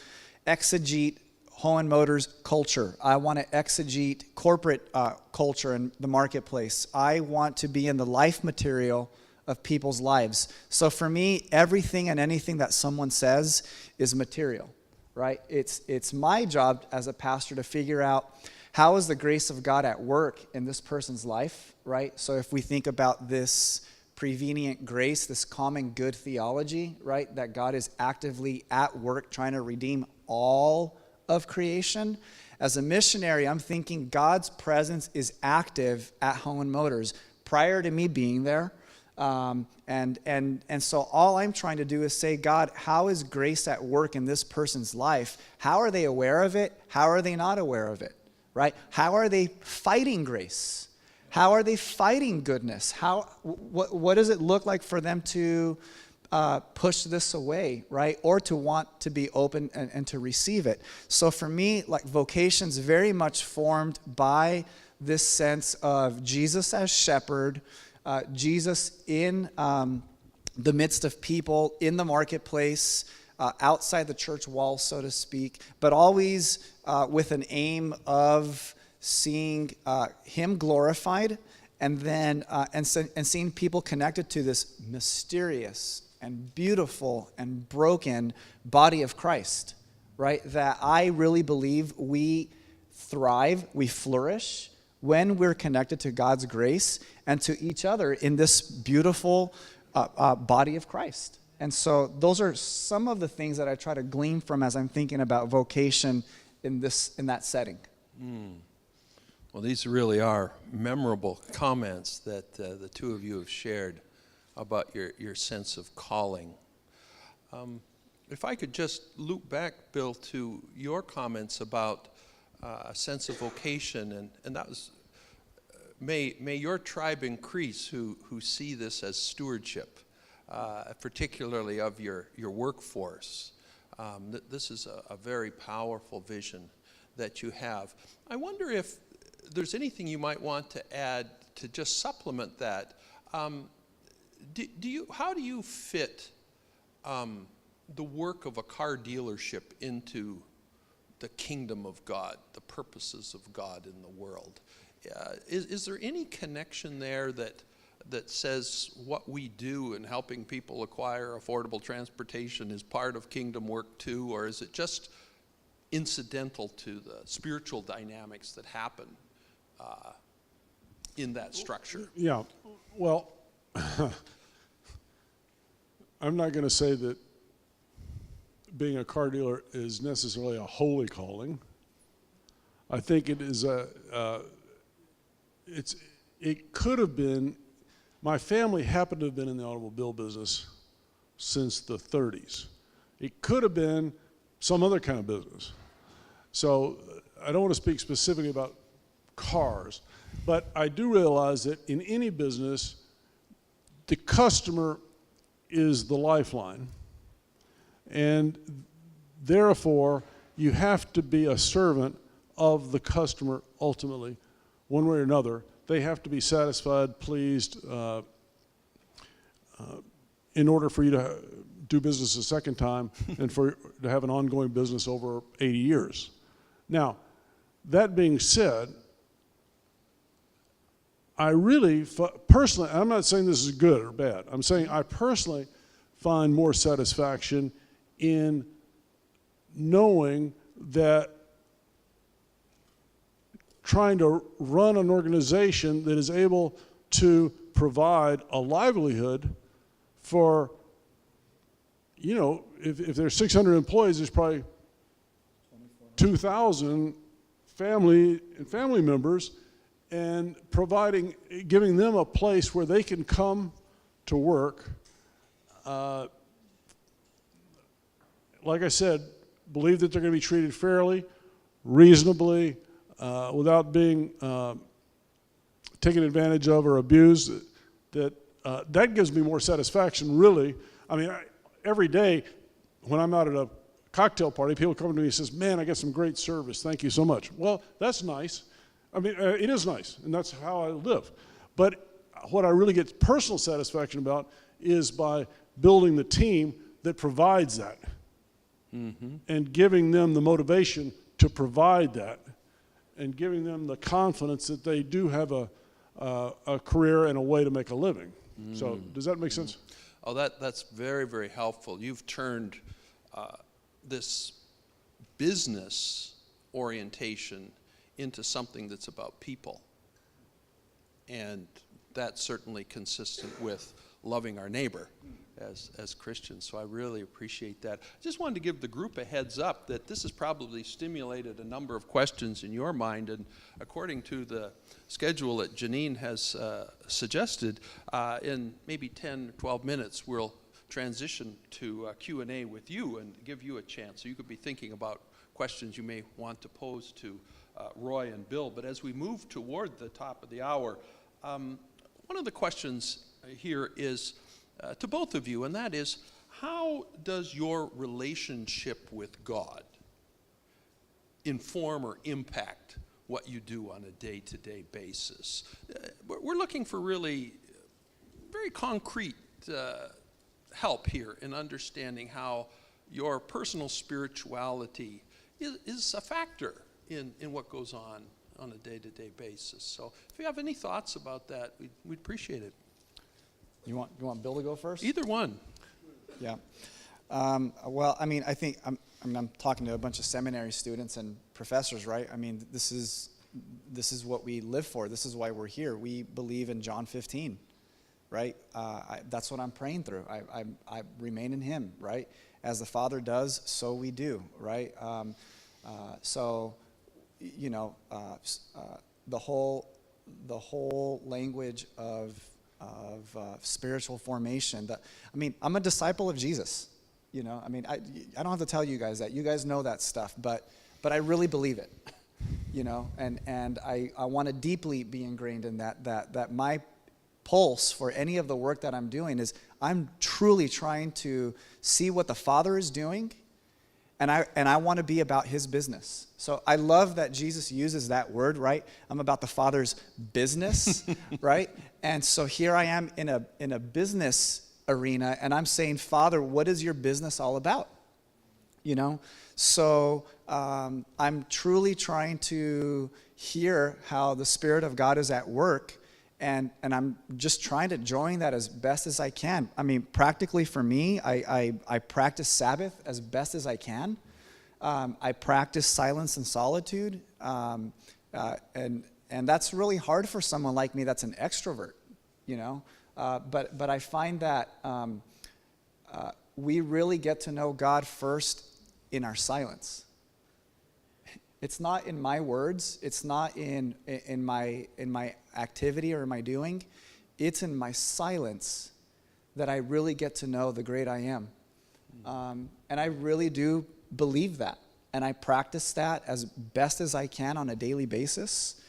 exegete Hoehn Motors culture. I want to exegete corporate culture in the marketplace. I want to be in the life material of people's lives. So for me, everything and anything that someone says is material, right? It's my job as a pastor to figure out how is the grace of God at work in this person's life, right? So if we think about this prevenient grace, this common good theology, right? That God is actively at work trying to redeem all of creation. As a missionary, I'm thinking God's presence is active at Hoehn Motors prior to me being there. And so all I'm trying to do is say, God, how is grace at work in this person's life? How are they aware of it? How are they not aware of it, right? How are they fighting grace? How are they fighting goodness? What does it look like for them to push this away, right? Or to want to be open and to receive it. So for me, like vocation's very much formed by this sense of Jesus as shepherd, Jesus in the midst of people, in the marketplace, outside the church walls, so to speak, but always with an aim of seeing him glorified, and then and seeing people connected to this mysterious and beautiful and broken body of Christ, right? That I really believe we thrive, we flourish when we're connected to God's grace and to each other in this beautiful body of Christ. And so those are some of the things that I try to glean from as I'm thinking about vocation in that setting. Well, these really are memorable comments that the two of you have shared about your sense of calling. If I could just loop back, Bill, to your comments about a sense of vocation, and that was, may your tribe increase who see this as stewardship, particularly of your workforce. This is a very powerful vision that you have. I wonder if there's anything you might want to add to just supplement that. How do you fit the work of a car dealership into the kingdom of God, the purposes of God in the world? Is there any connection there that says what we do in helping people acquire affordable transportation is part of kingdom work too, or is it just incidental to the spiritual dynamics that happen in that structure? Yeah, well, I'm not going to say that being a car dealer is necessarily a holy calling. I think it is it could have been, my family happened to have been in the automobile business since the 30s. It could have been some other kind of business. So I don't want to speak specifically about cars, but I do realize that in any business, the customer is the lifeline. And therefore, you have to be a servant of the customer ultimately, one way or another. They have to be satisfied, pleased, in order for you to do business a second time and to have an ongoing business over 80 years. Now, that being said, I really, personally, I'm not saying this is good or bad. I'm saying I personally find more satisfaction in knowing that trying to run an organization that is able to provide a livelihood for, you know, if there's 600 employees, there's probably 2,000 family members, and giving them a place where they can come to work. Like I said, believe that they're going to be treated fairly, reasonably, without being taken advantage of or abused. That gives me more satisfaction, really. I mean, every day when I'm out at a cocktail party, people come to me and says, "Man, I got some great service. Thank you so much." Well, that's nice. I mean, it is nice, and that's how I live. But what I really get personal satisfaction about is by building the team that provides that, and giving them the motivation to provide that, and giving them the confidence that they do have a career and a way to make a living. So does that make sense? Oh, that's very, very helpful. You've turned this business orientation into something that's about people. And that's certainly consistent with loving our neighbor as Christians. So I really appreciate that. Just wanted to give the group a heads up that this has probably stimulated a number of questions in your mind. And according to the schedule that Janine has suggested, in maybe 10 or 12 minutes, we'll transition to Q&A with you and give you a chance. So you could be thinking about questions you may want to pose to Roy and Bill. But as we move toward the top of the hour, one of the questions here is to both of you, and that is, how does your relationship with God inform or impact what you do on a day-to-day basis? We're looking for really very concrete help here in understanding how your personal spirituality is a factor in what goes on a day-to-day basis. So if you have any thoughts about that, we'd appreciate it. You want Bill to go first? Either one. Yeah. Well, I mean, I think I'm talking to a bunch of seminary students and professors, right? I mean, this is what we live for. This is why we're here. We believe in John 15, right? That's what I'm praying through. I remain in Him, right? As the Father does, so we do, right? So, you know, the whole language of spiritual formation. I mean, I'm a disciple of Jesus. You know, I mean, I don't have to tell you guys that. You guys know that stuff, but I really believe it. You know, and I want to deeply be ingrained in that my pulse for any of the work that I'm doing is I'm truly trying to see what the Father is doing, and I want to be about His business. So I love that Jesus uses that word, right? I'm about the Father's business, right? And so here I am in a business arena, and I'm saying, Father, what is your business all about? You know? So I'm truly trying to hear how the Spirit of God is at work, and I'm just trying to join that as best as I can. I mean, practically for me, I practice Sabbath as best as I can. I practice silence and solitude, and And that's really hard for someone like me that's an extrovert, you know. But I find that we really get to know God first in our silence. It's not in my words. It's not in my activity or my doing. It's in my silence that I really get to know the great I am. And I really do believe that. And I practice that as best as I can on a daily basis.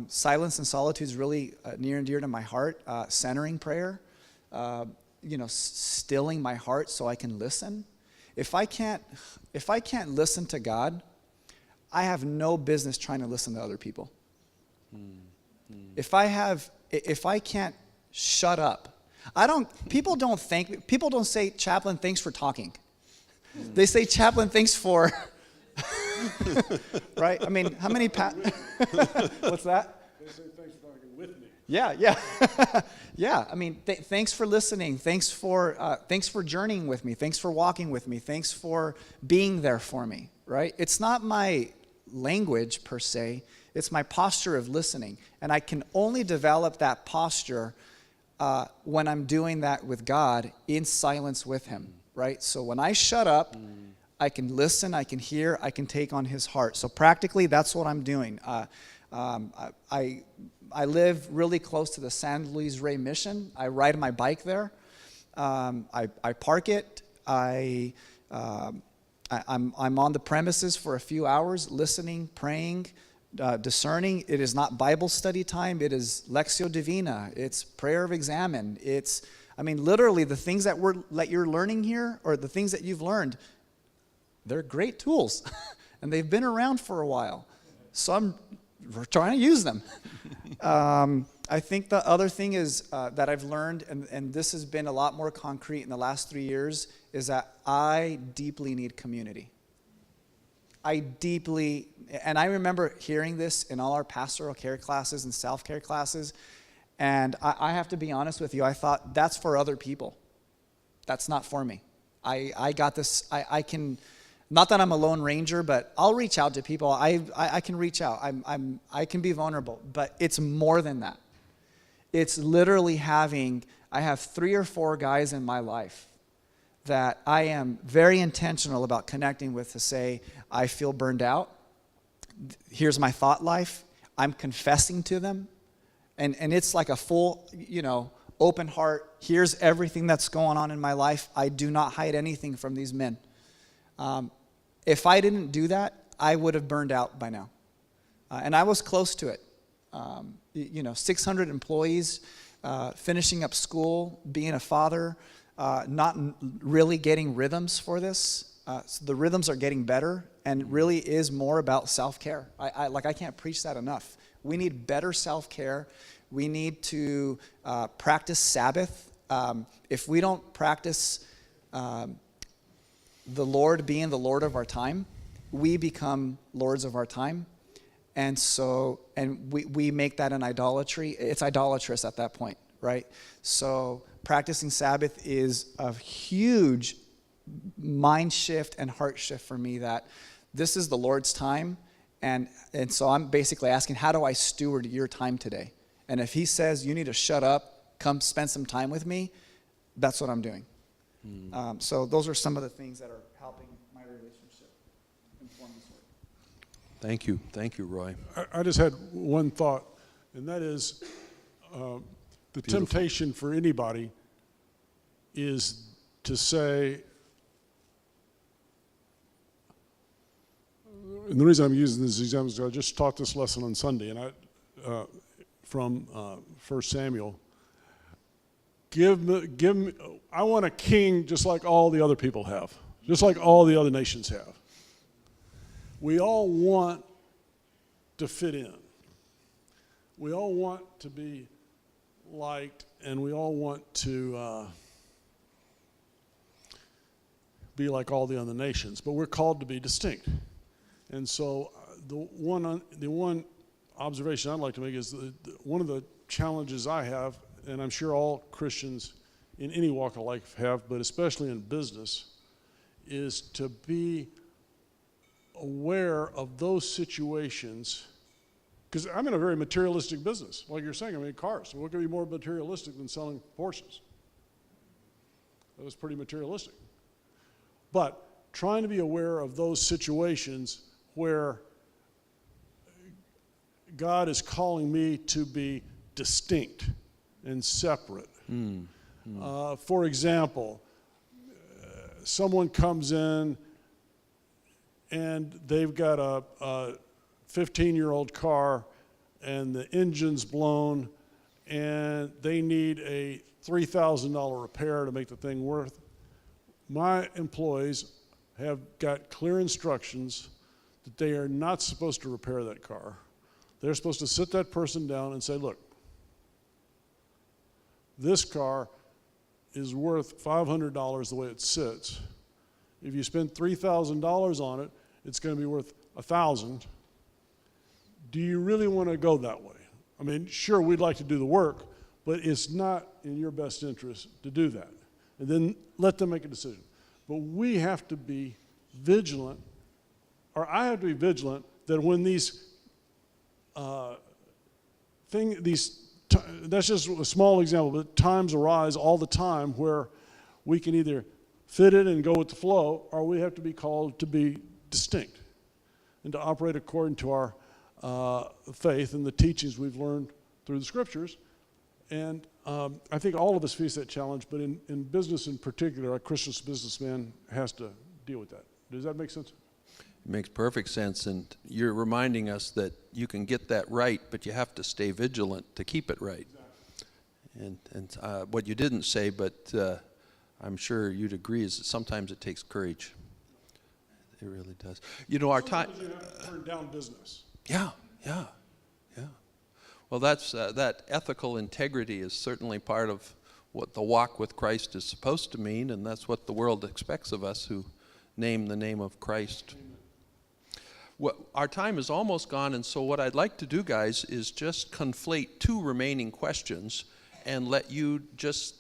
Silence and solitude is really near and dear to my heart. Centering prayer, stilling my heart so I can listen. If I can't listen to God, I have no business trying to listen to other people. If I can't shut up, people don't say, Chaplain, thanks for talking. They say, Chaplain, thanks for, right? I mean, how many, what's that? They say thanks for talking with me. Yeah. Yeah, I mean, thanks for listening. Thanks for journeying with me. Thanks for walking with me. Thanks for being there for me, right? It's not my language per se. It's my posture of listening. And I can only develop that posture when I'm doing that with God in silence with him, right? So when I shut up, I can listen, I can hear, I can take on his heart. So practically, that's what I'm doing. I live really close to the San Luis Rey Mission. I ride my bike there. I park it. I'm on the premises for a few hours, listening, praying, discerning. It is not Bible study time. It is Lectio Divina. It's prayer of examen. Literally the things that you're learning here, or the things that you've learned, they're great tools, and they've been around for a while. So we're trying to use them. I think the other thing is that I've learned, and this has been a lot more concrete in the last 3 years, is that I deeply need community. And I remember hearing this in all our pastoral care classes and self-care classes, and I have to be honest with you, I thought, that's for other people. That's not for me. I got this, I can, not that I'm a lone ranger, but I'll reach out to people. I can reach out. I can be vulnerable, but it's more than that. It's literally I have 3 or 4 guys in my life that I am very intentional about connecting with to say, I feel burned out. Here's my thought life. I'm confessing to them. And it's like a full, open heart. Here's everything that's going on in my life. I do not hide anything from these men. If I didn't do that, I would have burned out by now. And I was close to it. 600 employees, finishing up school, being a father, not really getting rhythms for this. So the rhythms are getting better, and really is more about self-care. I can't preach that enough. We need better self-care. We need to practice Sabbath. If we don't practice the Lord being the Lord of our time, we become lords of our time. And we make that an idolatry. It's idolatrous at that point, right? So practicing Sabbath is a huge mind shift and heart shift for me, that this is the Lord's time. And so I'm basically asking, how do I steward your time today? And if he says, you need to shut up, come spend some time with me, that's what I'm doing. So those are some of the things that are helping my relationship inform this work. Thank you. Thank you, Roy. I just had one thought, and that is the temptation for anybody is to say, and the reason I'm using this example is I just taught this lesson on Sunday, and from 1 Samuel. Give me, I want a king just like all the other people have, just like all the other nations have. We all want to fit in. We all want to be liked, and we all want to be like all the other nations, but we're called to be distinct. And so the one observation I'd like to make is one of the challenges I have, and I'm sure all Christians in any walk of life have, but especially in business, is to be aware of those situations Because I'm in a very materialistic business. Like you're saying, I mean, cars. So what could be more materialistic than selling Porsches? That was pretty materialistic. But trying to be aware of those situations where God is calling me to be distinct and separate. For example, someone comes in and they've got a 15-year-old car and the engine's blown and they need a $3,000 repair to make the thing worth. My employees have got clear instructions that they are not supposed to repair that car. They're supposed to sit that person down and say, look, this car is worth $500 the way it sits. If you spend $3,000 on it, it's going to be worth $1,000. Do you really want to go that way? I mean, sure, we'd like to do the work, but it's not in your best interest to do that. And then let them make a decision. But we have to be vigilant, or I have to be vigilant that when these that's just a small example, but times arise all the time where we can either fit it and go with the flow, or we have to be called to be distinct and to operate according to our faith and the teachings we've learned through the scriptures. And I think all of us face that challenge, but in business in particular, a Christian businessman has to deal with that. Does that make sense? It makes perfect sense, and you're reminding us that you can get that right, but you have to stay vigilant to keep it right. Exactly. And what you didn't say, but I'm sure you'd agree, is that sometimes it takes courage. It really does. You know, our time. Sometimes you have to turn down business. Yeah. Well, that's that ethical integrity is certainly part of what the walk with Christ is supposed to mean, and that's what the world expects of us who name the name of Christ. Well, our time is almost gone, and so what I'd like to do, guys, is just conflate two remaining questions and let you just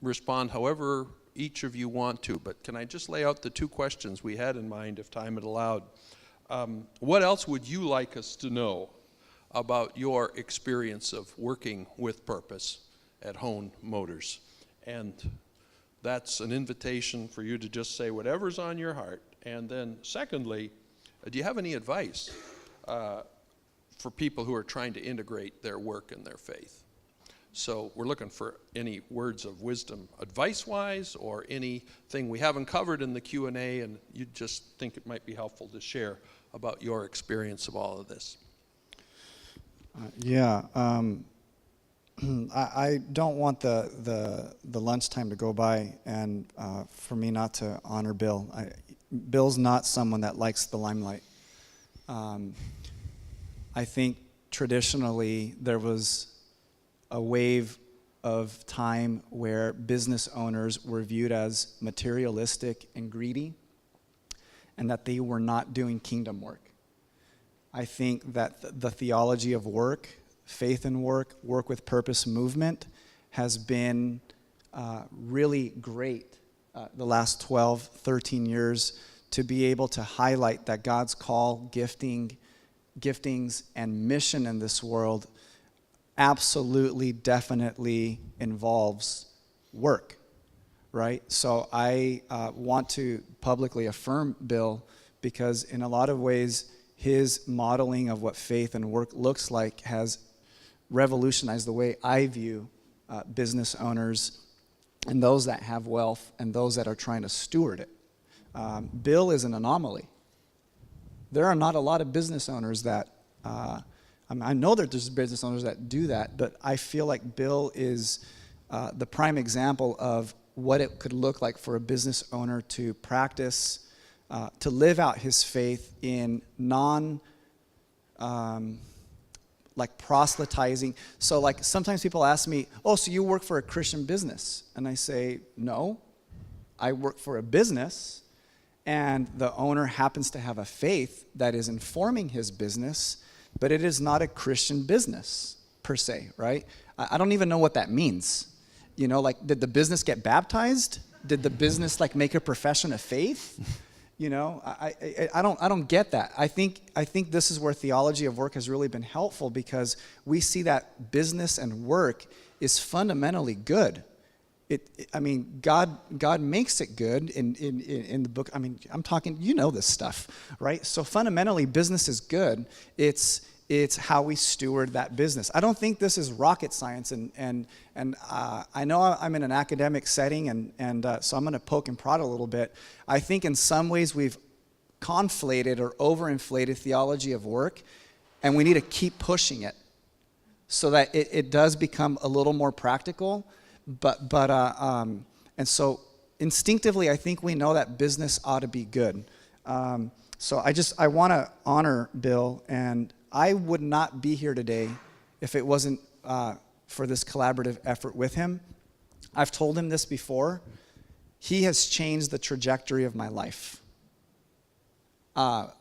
respond however each of you want to. But can I just lay out the two questions we had in mind, if time had allowed? What else would you like us to know about your experience of working with purpose at Hoehn Motors? And that's an invitation for you to just say whatever's on your heart. And then secondly, do you have any advice for people who are trying to integrate their work and their faith? So we're looking for any words of wisdom advice-wise, or anything we haven't covered in the Q&A and you just think it might be helpful to share about your experience of all of this. I don't want the lunchtime to go by and for me not to honor Bill. Bill's not someone that likes the limelight. I think traditionally there was a wave of time where business owners were viewed as materialistic and greedy, and that they were not doing kingdom work. I think that the theology of work, faith in work, work with purpose movement has been really great the last 12, 13 years to be able to highlight that God's call, giftings, and mission in this world absolutely, definitely involves work, right? So I want to publicly affirm Bill because in a lot of ways, his modeling of what faith and work looks like has revolutionized the way I view business owners and those that have wealth and those that are trying to steward it. Bill is an anomaly. There are not a lot of business owners that, I know that there's business owners that do that, but I feel like Bill is the prime example of what it could look like for a business owner to practice, to live out his faith in like proselytizing. So like sometimes people ask me, oh, so you work for a Christian business? And I say, no, I work for a business, and the owner happens to have a faith that is informing his business, but it is not a Christian business per se, right? I don't even know what that means. You know, like, did the business get baptized? Did the business like make a profession of faith? You know, I don't get that. I think this is where theology of work has really been helpful, because we see that business and work is fundamentally good. I mean, God makes it good in the book. I mean, I'm talking, you know this stuff, right? So fundamentally, business is good. It's how we steward that business. I don't think this is rocket science, and I know I'm in an academic setting, and so I'm going to poke and prod a little bit. I think in some ways we've conflated or overinflated theology of work, and we need to keep pushing it so that it does become a little more practical. And so instinctively, I think we know that business ought to be good. So I want to honor Bill, and I would not be here today if it wasn't for this collaborative effort with him. I've told him this before. He has changed the trajectory of my life. I'll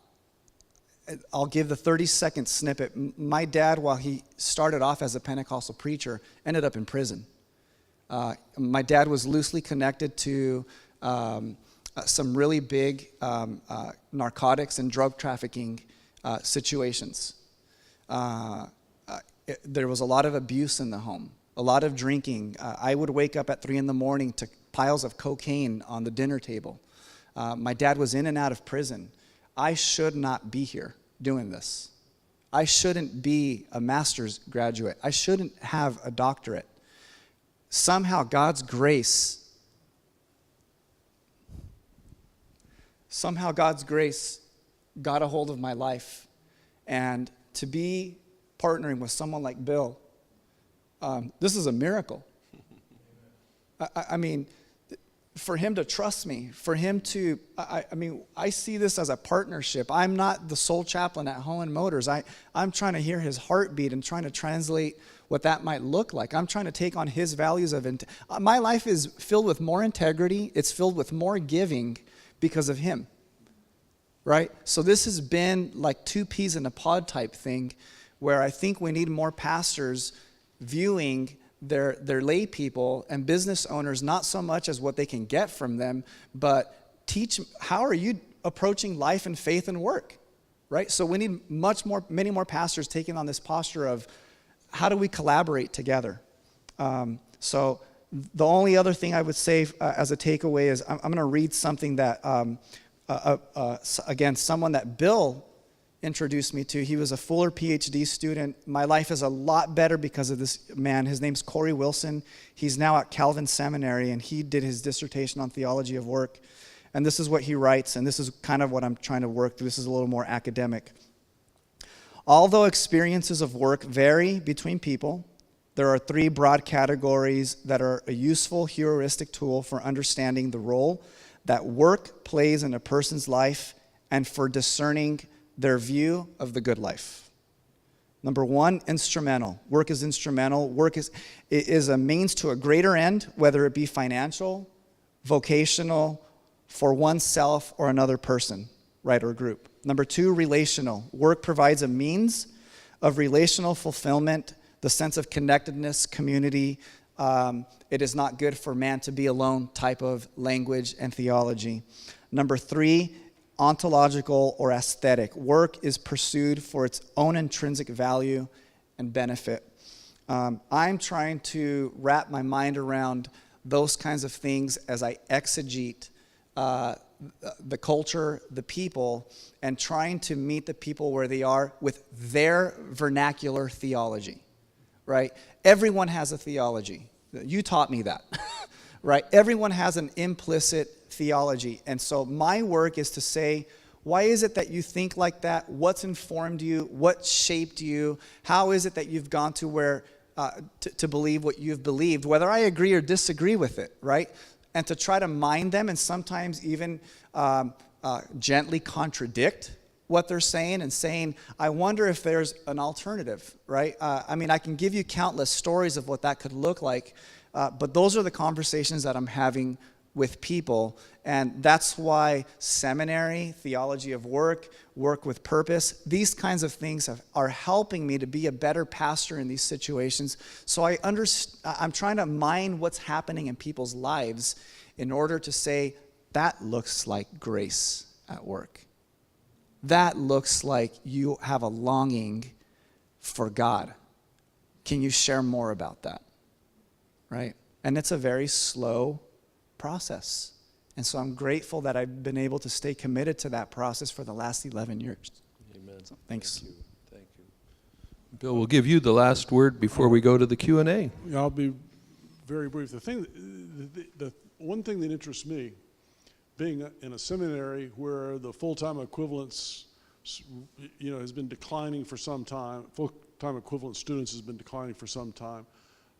give the 30-second snippet. My dad, while he started off as a Pentecostal preacher, ended up in prison. My dad was loosely connected to some really big narcotics and drug trafficking situations. There was a lot of abuse in the home, a lot of drinking. I would wake up at 3 a.m. to piles of cocaine on the dinner table. My dad was in and out of prison. I should not be here doing this. I shouldn't be a master's graduate. I shouldn't have a doctorate. Somehow God's grace got a hold of my life. And to be partnering with someone like Bill, this is a miracle. I mean, for him to trust me, for him to, I see this as a partnership. I'm not the sole chaplain at Hoehn Motors. I'm trying to hear his heartbeat and trying to translate what that might look like. I'm trying to take on his values of, my life is filled with more integrity. It's filled with more giving because of him, right? So this has been like 2 peas in a pod type thing, where I think we need more pastors viewing their lay people and business owners not so much as what they can get from them, but teach how are you approaching life and faith and work, right? So we need many more pastors taking on this posture of how do we collaborate together. So the only other thing I would say as a takeaway is I'm going to read something that again, someone that Bill introduced me to. He was a Fuller PhD student. My life is a lot better because of this man. His name's Corey Wilson. He's now at Bethel Seminary, and he did his dissertation on theology of work. And this is what he writes, and this is kind of what I'm trying to work through. This is a little more academic. Although experiences of work vary between people, there are 3 broad categories that are a useful heuristic tool for understanding the role that work plays in a person's life and for discerning their view of the good life. Number 1, instrumental. Work is instrumental. Work is a means to a greater end, whether it be financial, vocational, for oneself or another person, right, or group. Number 2, relational. Work provides a means of relational fulfillment, the sense of connectedness, community. It is not good for man to be alone type of language and theology. Number 3, ontological or aesthetic. Work is pursued for its own intrinsic value and benefit. I'm trying to wrap my mind around those kinds of things as I exegete the culture, the people, and trying to meet the people where they are with their vernacular theology, right? Everyone has a theology. You taught me that, right? Everyone has an implicit theology. And so my work is to say, why is it that you think like that? What's informed you? What shaped you? How is it that you've gone to where to believe what you've believed, whether I agree or disagree with it, right? And to try to mind them and sometimes even gently contradict what they're saying and saying, I wonder if there's an alternative, right? I mean, I can give you countless stories of what that could look like, but those are the conversations that I'm having with people, and that's why seminary, theology of work, work with purpose, these kinds of things are helping me to be a better pastor in these situations. So I'm trying to mine what's happening in people's lives in order to say, that looks like grace at work. That looks like you have a longing for God. Can you share more about that? Right? And it's a very slow process. And so I'm grateful that I've been able to stay committed to that process for the last 11 years. Amen. So, thanks. Thank you. Thank you. Bill, we'll give you the last word before we go to the Q&A. I'll be very brief. The one thing that interests me, being in a seminary where the full-time equivalence, has been declining for some time. Full-time equivalent students has been declining for some time.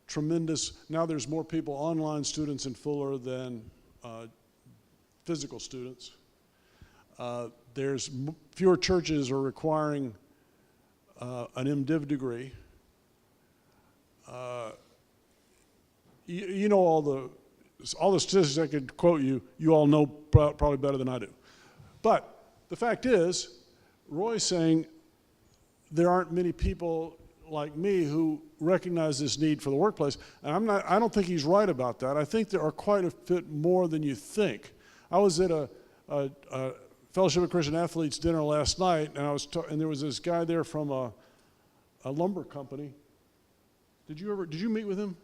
Tremendous. Now there's more people, online students in Fuller than physical students. There's fewer churches are requiring an MDiv degree. You know all the statistics I could quote you. You all know probably better than I do. But the fact is, Roy's saying there aren't many people like me who recognize this need for the workplace, and I don't think he's right about that. I think there are quite a bit more than you think. I was at a Fellowship of Christian Athletes dinner last night, and there was this guy there from a lumber company. Did you meet with him?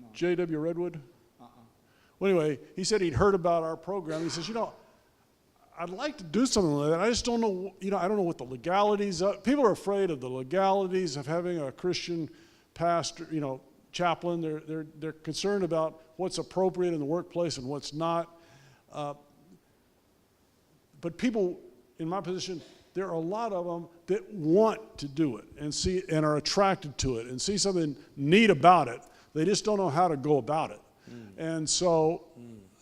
No. J.W. Redwood? Well, anyway, he said he'd heard about our program. He says, I'd like to do something like that. I just don't know, I don't know what the legalities are. People are afraid of the legalities of having a Christian pastor, chaplain. They're concerned about what's appropriate in the workplace and what's not. But people in my position, there are a lot of them that want to do it and are attracted to it and see something neat about it. They just don't know how to go about it. And so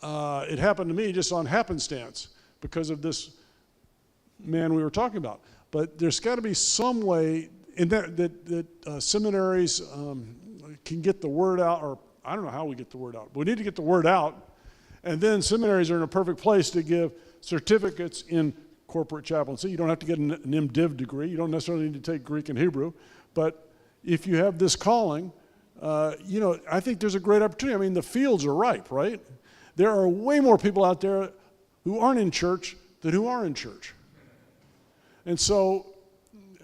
it happened to me just on happenstance because of this man we were talking about. But there's got to be some way in that seminaries can get the word out, or I don't know how we get the word out, but we need to get the word out. And then seminaries are in a perfect place to give certificates in corporate chaplaincy. You don't have to get an MDiv degree. You don't necessarily need to take Greek and Hebrew. But if you have this calling, I think there's a great opportunity. I mean, the fields are ripe, right? There are way more people out there who aren't in church than who are in church. And so,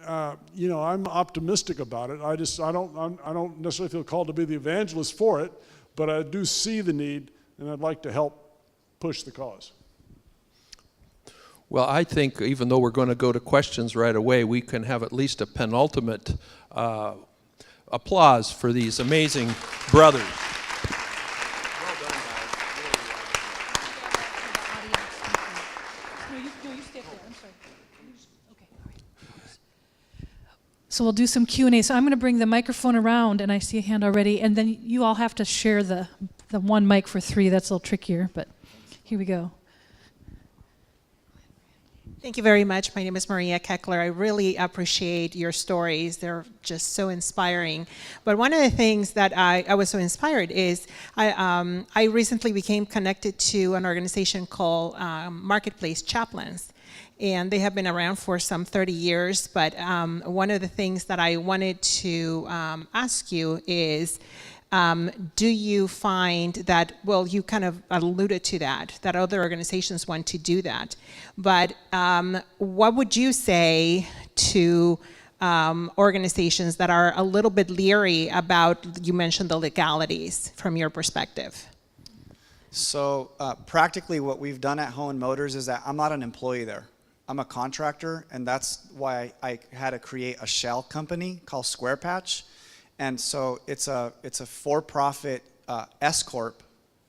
I'm optimistic about it. I don't necessarily feel called to be the evangelist for it, but I do see the need, and I'd like to help push the cause. Well, I think even though we're going to go to questions right away, we can have at least a penultimate applause for these amazing brothers. Well done, guys. No, you stay there. I'm sorry. Okay, all right. So we'll do some Q&A. So I'm going to bring the microphone around, and I see a hand already, and then you all have to share the one mic for three. That's a little trickier, but here we go. Thank you very much. My name is Maria Keckler. I really appreciate your stories. They're just so inspiring. But one of the things that I was so inspired is I recently became connected to an organization called Marketplace Chaplains. And they have been around for some 30 years. But one of the things that I wanted to ask you is, do you find that, well, you kind of alluded to that other organizations want to do that. But what would you say to organizations that are a little bit leery about, you mentioned the legalities from your perspective? So practically what we've done at Hoehn Motors is that I'm not an employee there. I'm a contractor, and that's why I had to create a shell company called Square Patch. And so it's a for-profit S Corp,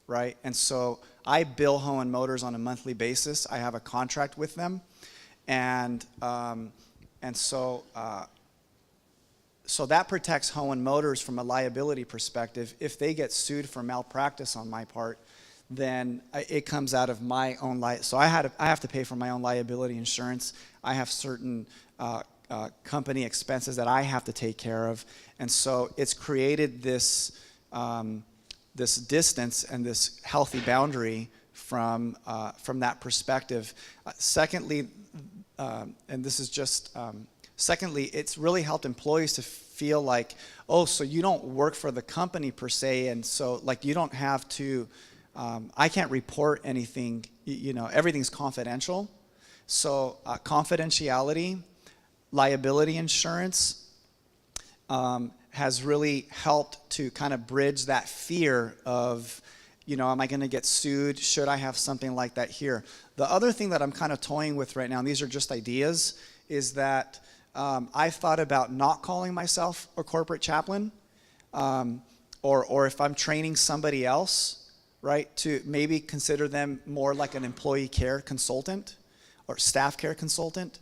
right? And so I bill Hoehn Motors on a monthly basis. I have a contract with them, and so that protects Hoehn Motors from a liability perspective. If they get sued for malpractice on my part, then it comes out of my own so I have to pay for my own liability insurance. I have certain company expenses that I have to take care of, and so it's created this this distance and this healthy boundary from that perspective. Secondly, and this is just secondly, it's really helped employees to feel like, oh, so you don't work for the company per se, and so like you don't have to I can't report anything, everything's confidential. So confidentiality, liability insurance has really helped to kind of bridge that fear of, am I going to get sued? Should I have something like that here? The other thing that I'm kind of toying with right now, and these are just ideas, is that I've thought about not calling myself a corporate chaplain, or if I'm training somebody else, right, to maybe consider them more like an employee care consultant or staff care consultant.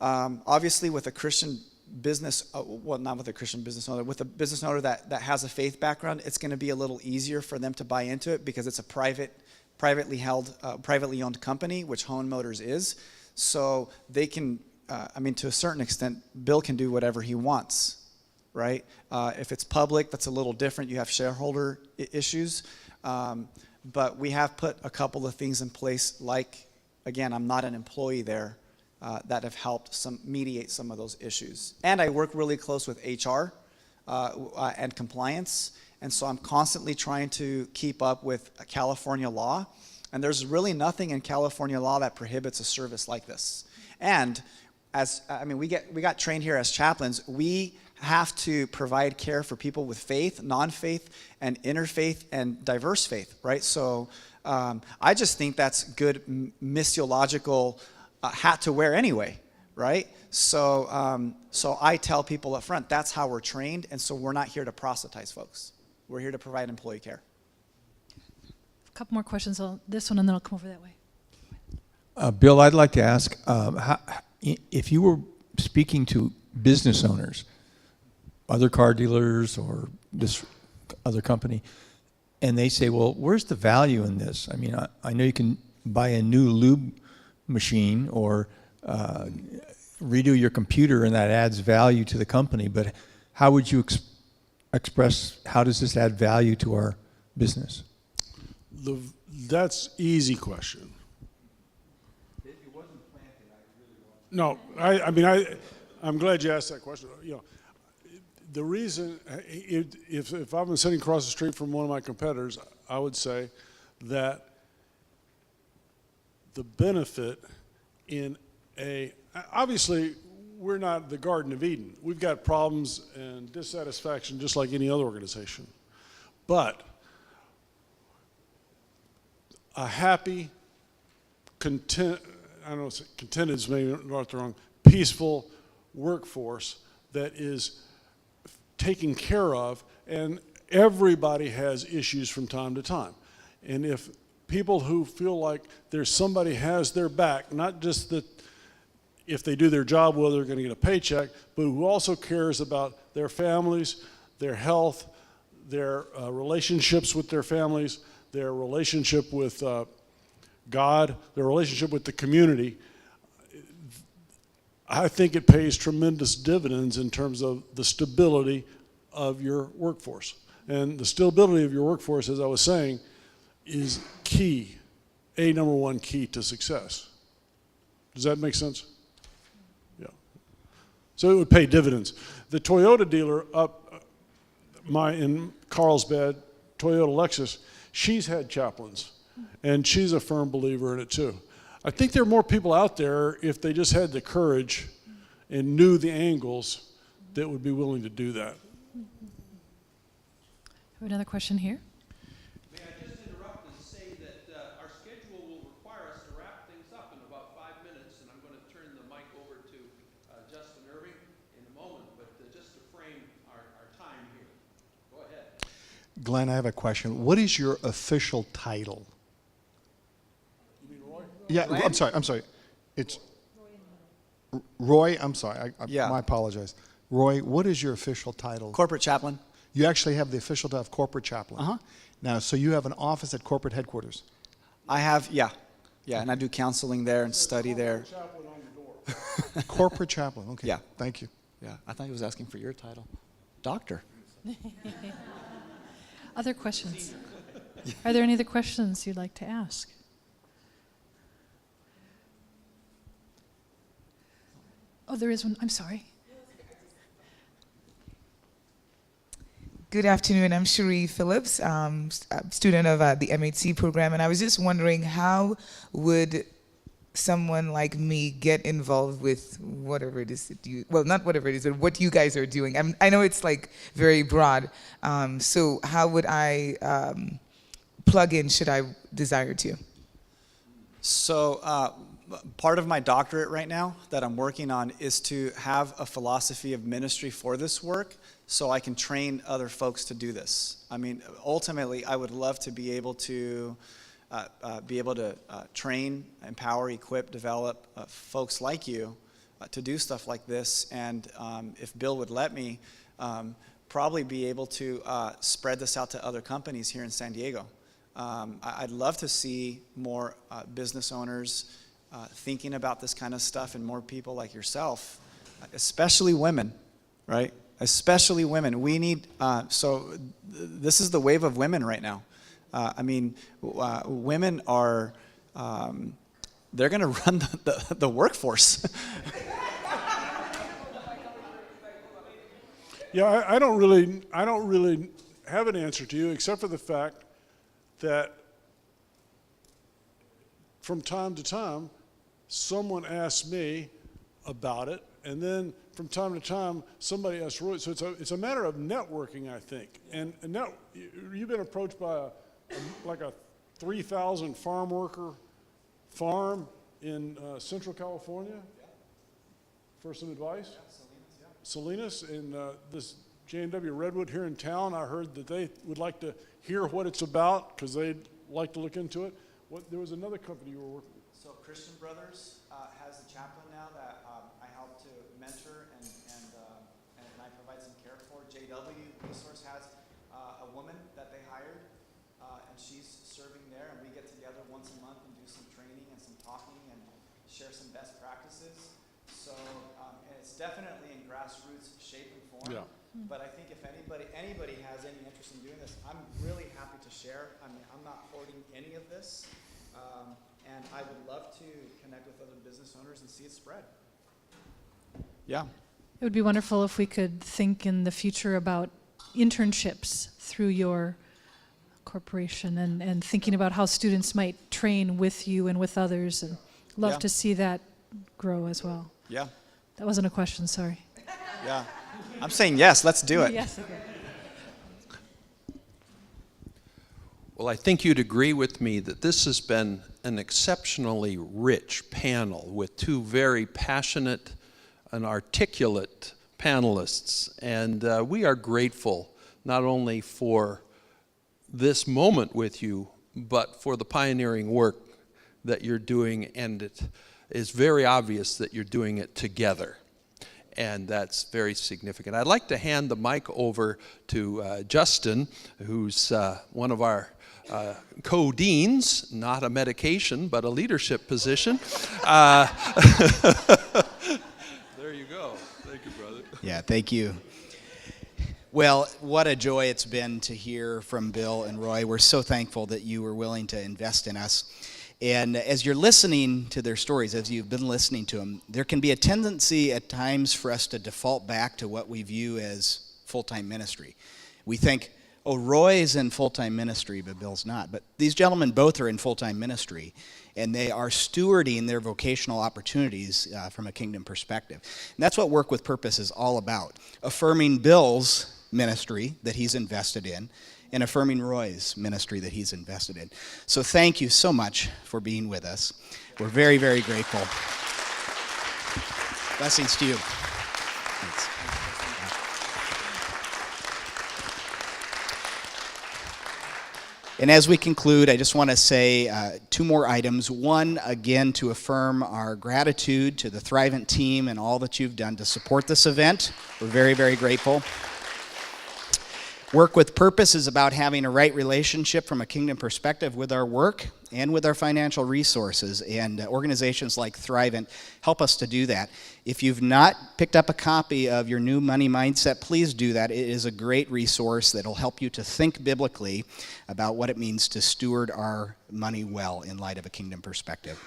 Obviously, with a Christian business, not with a Christian business owner, with a business owner that has a faith background, it's going to be a little easier for them to buy into it because it's a privately owned company, which Hoehn Motors is. So they can, to a certain extent, Bill can do whatever he wants, right? If it's public, that's a little different. You have shareholder issues. But we have put a couple of things in place, like, again, I'm not an employee there, that have helped mediate some of those issues. And I work really close with HR and compliance, and so I'm constantly trying to keep up with California law, and there's really nothing in California law that prohibits a service like this. And we got trained here as chaplains. We have to provide care for people with faith, non-faith, and interfaith and diverse faith, right? So I just think that's good missiological hat to wear anyway, right? So I tell people up front, that's how we're trained, and so we're not here to proselytize folks. We're here to provide employee care. A couple more questions on this one, and then I'll come over that way. Bill, I'd like to ask, if you were speaking to business owners, other car dealers or this other company, and they say, well, where's the value in this? I mean, I know you can buy a new lube machine or redo your computer, and that adds value to the company, but how would you express, how does this add value to our business? That's easy question. No, I'm glad you asked that question. The reason, if I've been sitting across the street from one of my competitors, I would say that the benefit obviously we're not the Garden of Eden. We've got problems and dissatisfaction just like any other organization. But a happy, contented is maybe not the wrong, peaceful workforce that is taken care of, and everybody has issues from time to time. And if people who feel like there's somebody has their back, not just that if they do their job well they're going to get a paycheck, but who also cares about their families, their health, their relationships with their families, their relationship with God, their relationship with the community, I think it pays tremendous dividends in terms of the stability of your workforce. And the stability of your workforce, as I was saying, is key, number one key to success. Does that make sense? Yeah. So it would pay dividends. The Toyota dealer in Carlsbad, Toyota Lexus, she's had chaplains, and she's a firm believer in it too. I think there are more people out there, if they just had the courage and knew the angles, that would be willing to do that. Have another question here? May I just interrupt and say that our schedule will require us to wrap things up in about 5 minutes, and I'm going to turn the mic over to Justin Irving in a moment, but just to frame our time here. Go ahead. Glenn, I have a question. What is your official title? You mean Roy? Yeah, Glenn? I'm sorry. It's Roy, I'm sorry. Yeah. I apologize. Roy, what is your official title? Corporate chaplain. You actually have the official title of corporate chaplain. Uh-huh. Now, so you have an office at corporate headquarters. I have, yeah, and I do counseling there and study there. Chaplain on the door. Corporate chaplain, okay. Yeah. Thank you. Yeah, I thought he was asking for your title. Doctor. Other questions? Are there any other questions you'd like to ask? Oh, there is one. I'm sorry. Good afternoon. I'm Cherie Phillips, a student of the MHC program, and I was just wondering, how would someone like me get involved with whatever it is that you, well, not whatever it is, but what you guys are doing? I know it's like very broad, so how would I plug in should I desire to? So part of my doctorate right now that I'm working on is to have a philosophy of ministry for this work so I can train other folks to do this. I mean, ultimately, I would love to be able to train, empower, equip, develop folks like you to do stuff like this. And if Bill would let me, probably be able to spread this out to other companies here in San Diego. I'd love to see more business owners thinking about this kind of stuff, and more people like yourself, especially women, right? Especially women. We need, this is the wave of women right now. I mean, women are, they're going to run the workforce. Yeah, I don't really have an answer to you, except for the fact that from time to time, someone asks me about it, and then from time to time, somebody asks Roy. So it's a matter of networking, I think. And now you've been approached by like a 3,000 farm worker farm in Central California for some advice. Salinas and this J&W Redwood here in town. I heard that they would like to hear what it's about because they'd like to look into it. There was another company you were working with. So Christian Brothers has a chaplain now that I help to mentor and I provide some care for. JW Resource has a woman that they hired, and she's serving there, and we get together once a month and do some training and some talking and share some best practices. So and it's definitely in grassroots shape and form. Yeah. But I think if anybody has any interest in doing this, I'm really happy to share. I mean, I'm not hoarding any of this. And I would love to connect with other business owners and see it spread. Yeah. It would be wonderful if we could think in the future about internships through your corporation and thinking about how students might train with you and with others, and love to see that grow as well. Yeah. That wasn't a question, sorry. Yeah. I'm saying yes, let's do it. Yes, okay. Well, I think you'd agree with me that this has been an exceptionally rich panel with two very passionate and articulate panelists. And we are grateful not only for this moment with you, but for the pioneering work that you're doing. And it is very obvious that you're doing it together. And that's very significant. I'd like to hand the mic over to Justin, who's one of our co-deans, not a medication, but a leadership position. There you go. Thank you, brother. Yeah, thank you. Well, what a joy it's been to hear from Bill and Roy. We're so thankful that you were willing to invest in us. And as you're listening to their stories, as you've been listening to them, there can be a tendency at times for us to default back to what we view as full-time ministry. We think, oh, Roy is in full-time ministry, but Bill's not. But these gentlemen both are in full-time ministry, and they are stewarding their vocational opportunities from a kingdom perspective. And that's what Work with Purpose is all about, affirming Bill's ministry that he's invested in, and affirming Roy's ministry that he's invested in. So thank you so much for being with us. We're very, very grateful. Blessings to you. Thanks. And as we conclude, I just want to say two more items. One, again, to affirm our gratitude to the Thrivent team and all that you've done to support this event. We're very, very grateful. Work with Purpose is about having a right relationship from a kingdom perspective with our work, and with our financial resources, and organizations like Thrivent help us to do that. If you've not picked up a copy of your new money mindset, please do that. It is a great resource that'll help you to think biblically about what it means to steward our money well in light of a kingdom perspective.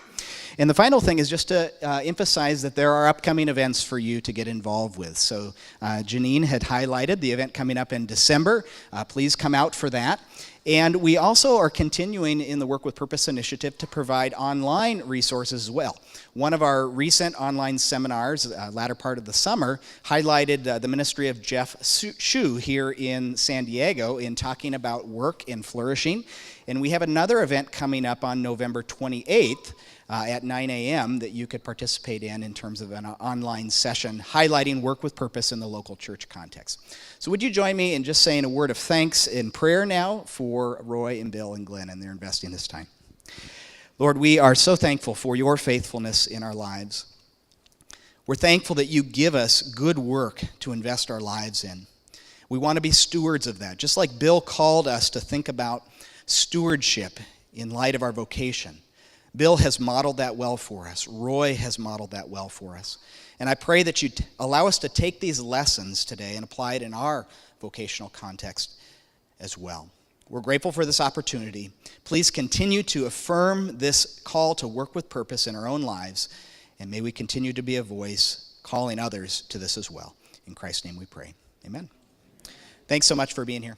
And the final thing is just to emphasize that there are upcoming events for you to get involved with. So Janine had highlighted the event coming up in December. Please come out for that. And we also are continuing in the Work with Purpose initiative to provide online resources as well. One of our recent online seminars, latter part of the summer, highlighted the ministry of Jeff Shue here in San Diego in talking about work and flourishing. And we have another event coming up on November 28th at 9 a.m. that you could participate in terms of an online session highlighting work with purpose in the local church context. So would you join me in just saying a word of thanks in prayer now for Roy and Bill and Glenn and their investing this time. Lord, we are so thankful for your faithfulness in our lives. We're thankful that you give us good work to invest our lives in. We want to be stewards of that, just like Bill called us to think about stewardship in light of our vocation. Bill has modeled that well for us. Roy has modeled that well for us. And I pray that you allow us to take these lessons today and apply it in our vocational context as well. We're grateful for this opportunity. Please continue to affirm this call to work with purpose in our own lives, and may we continue to be a voice calling others to this as well. In Christ's name we pray. Amen. Thanks so much for being here.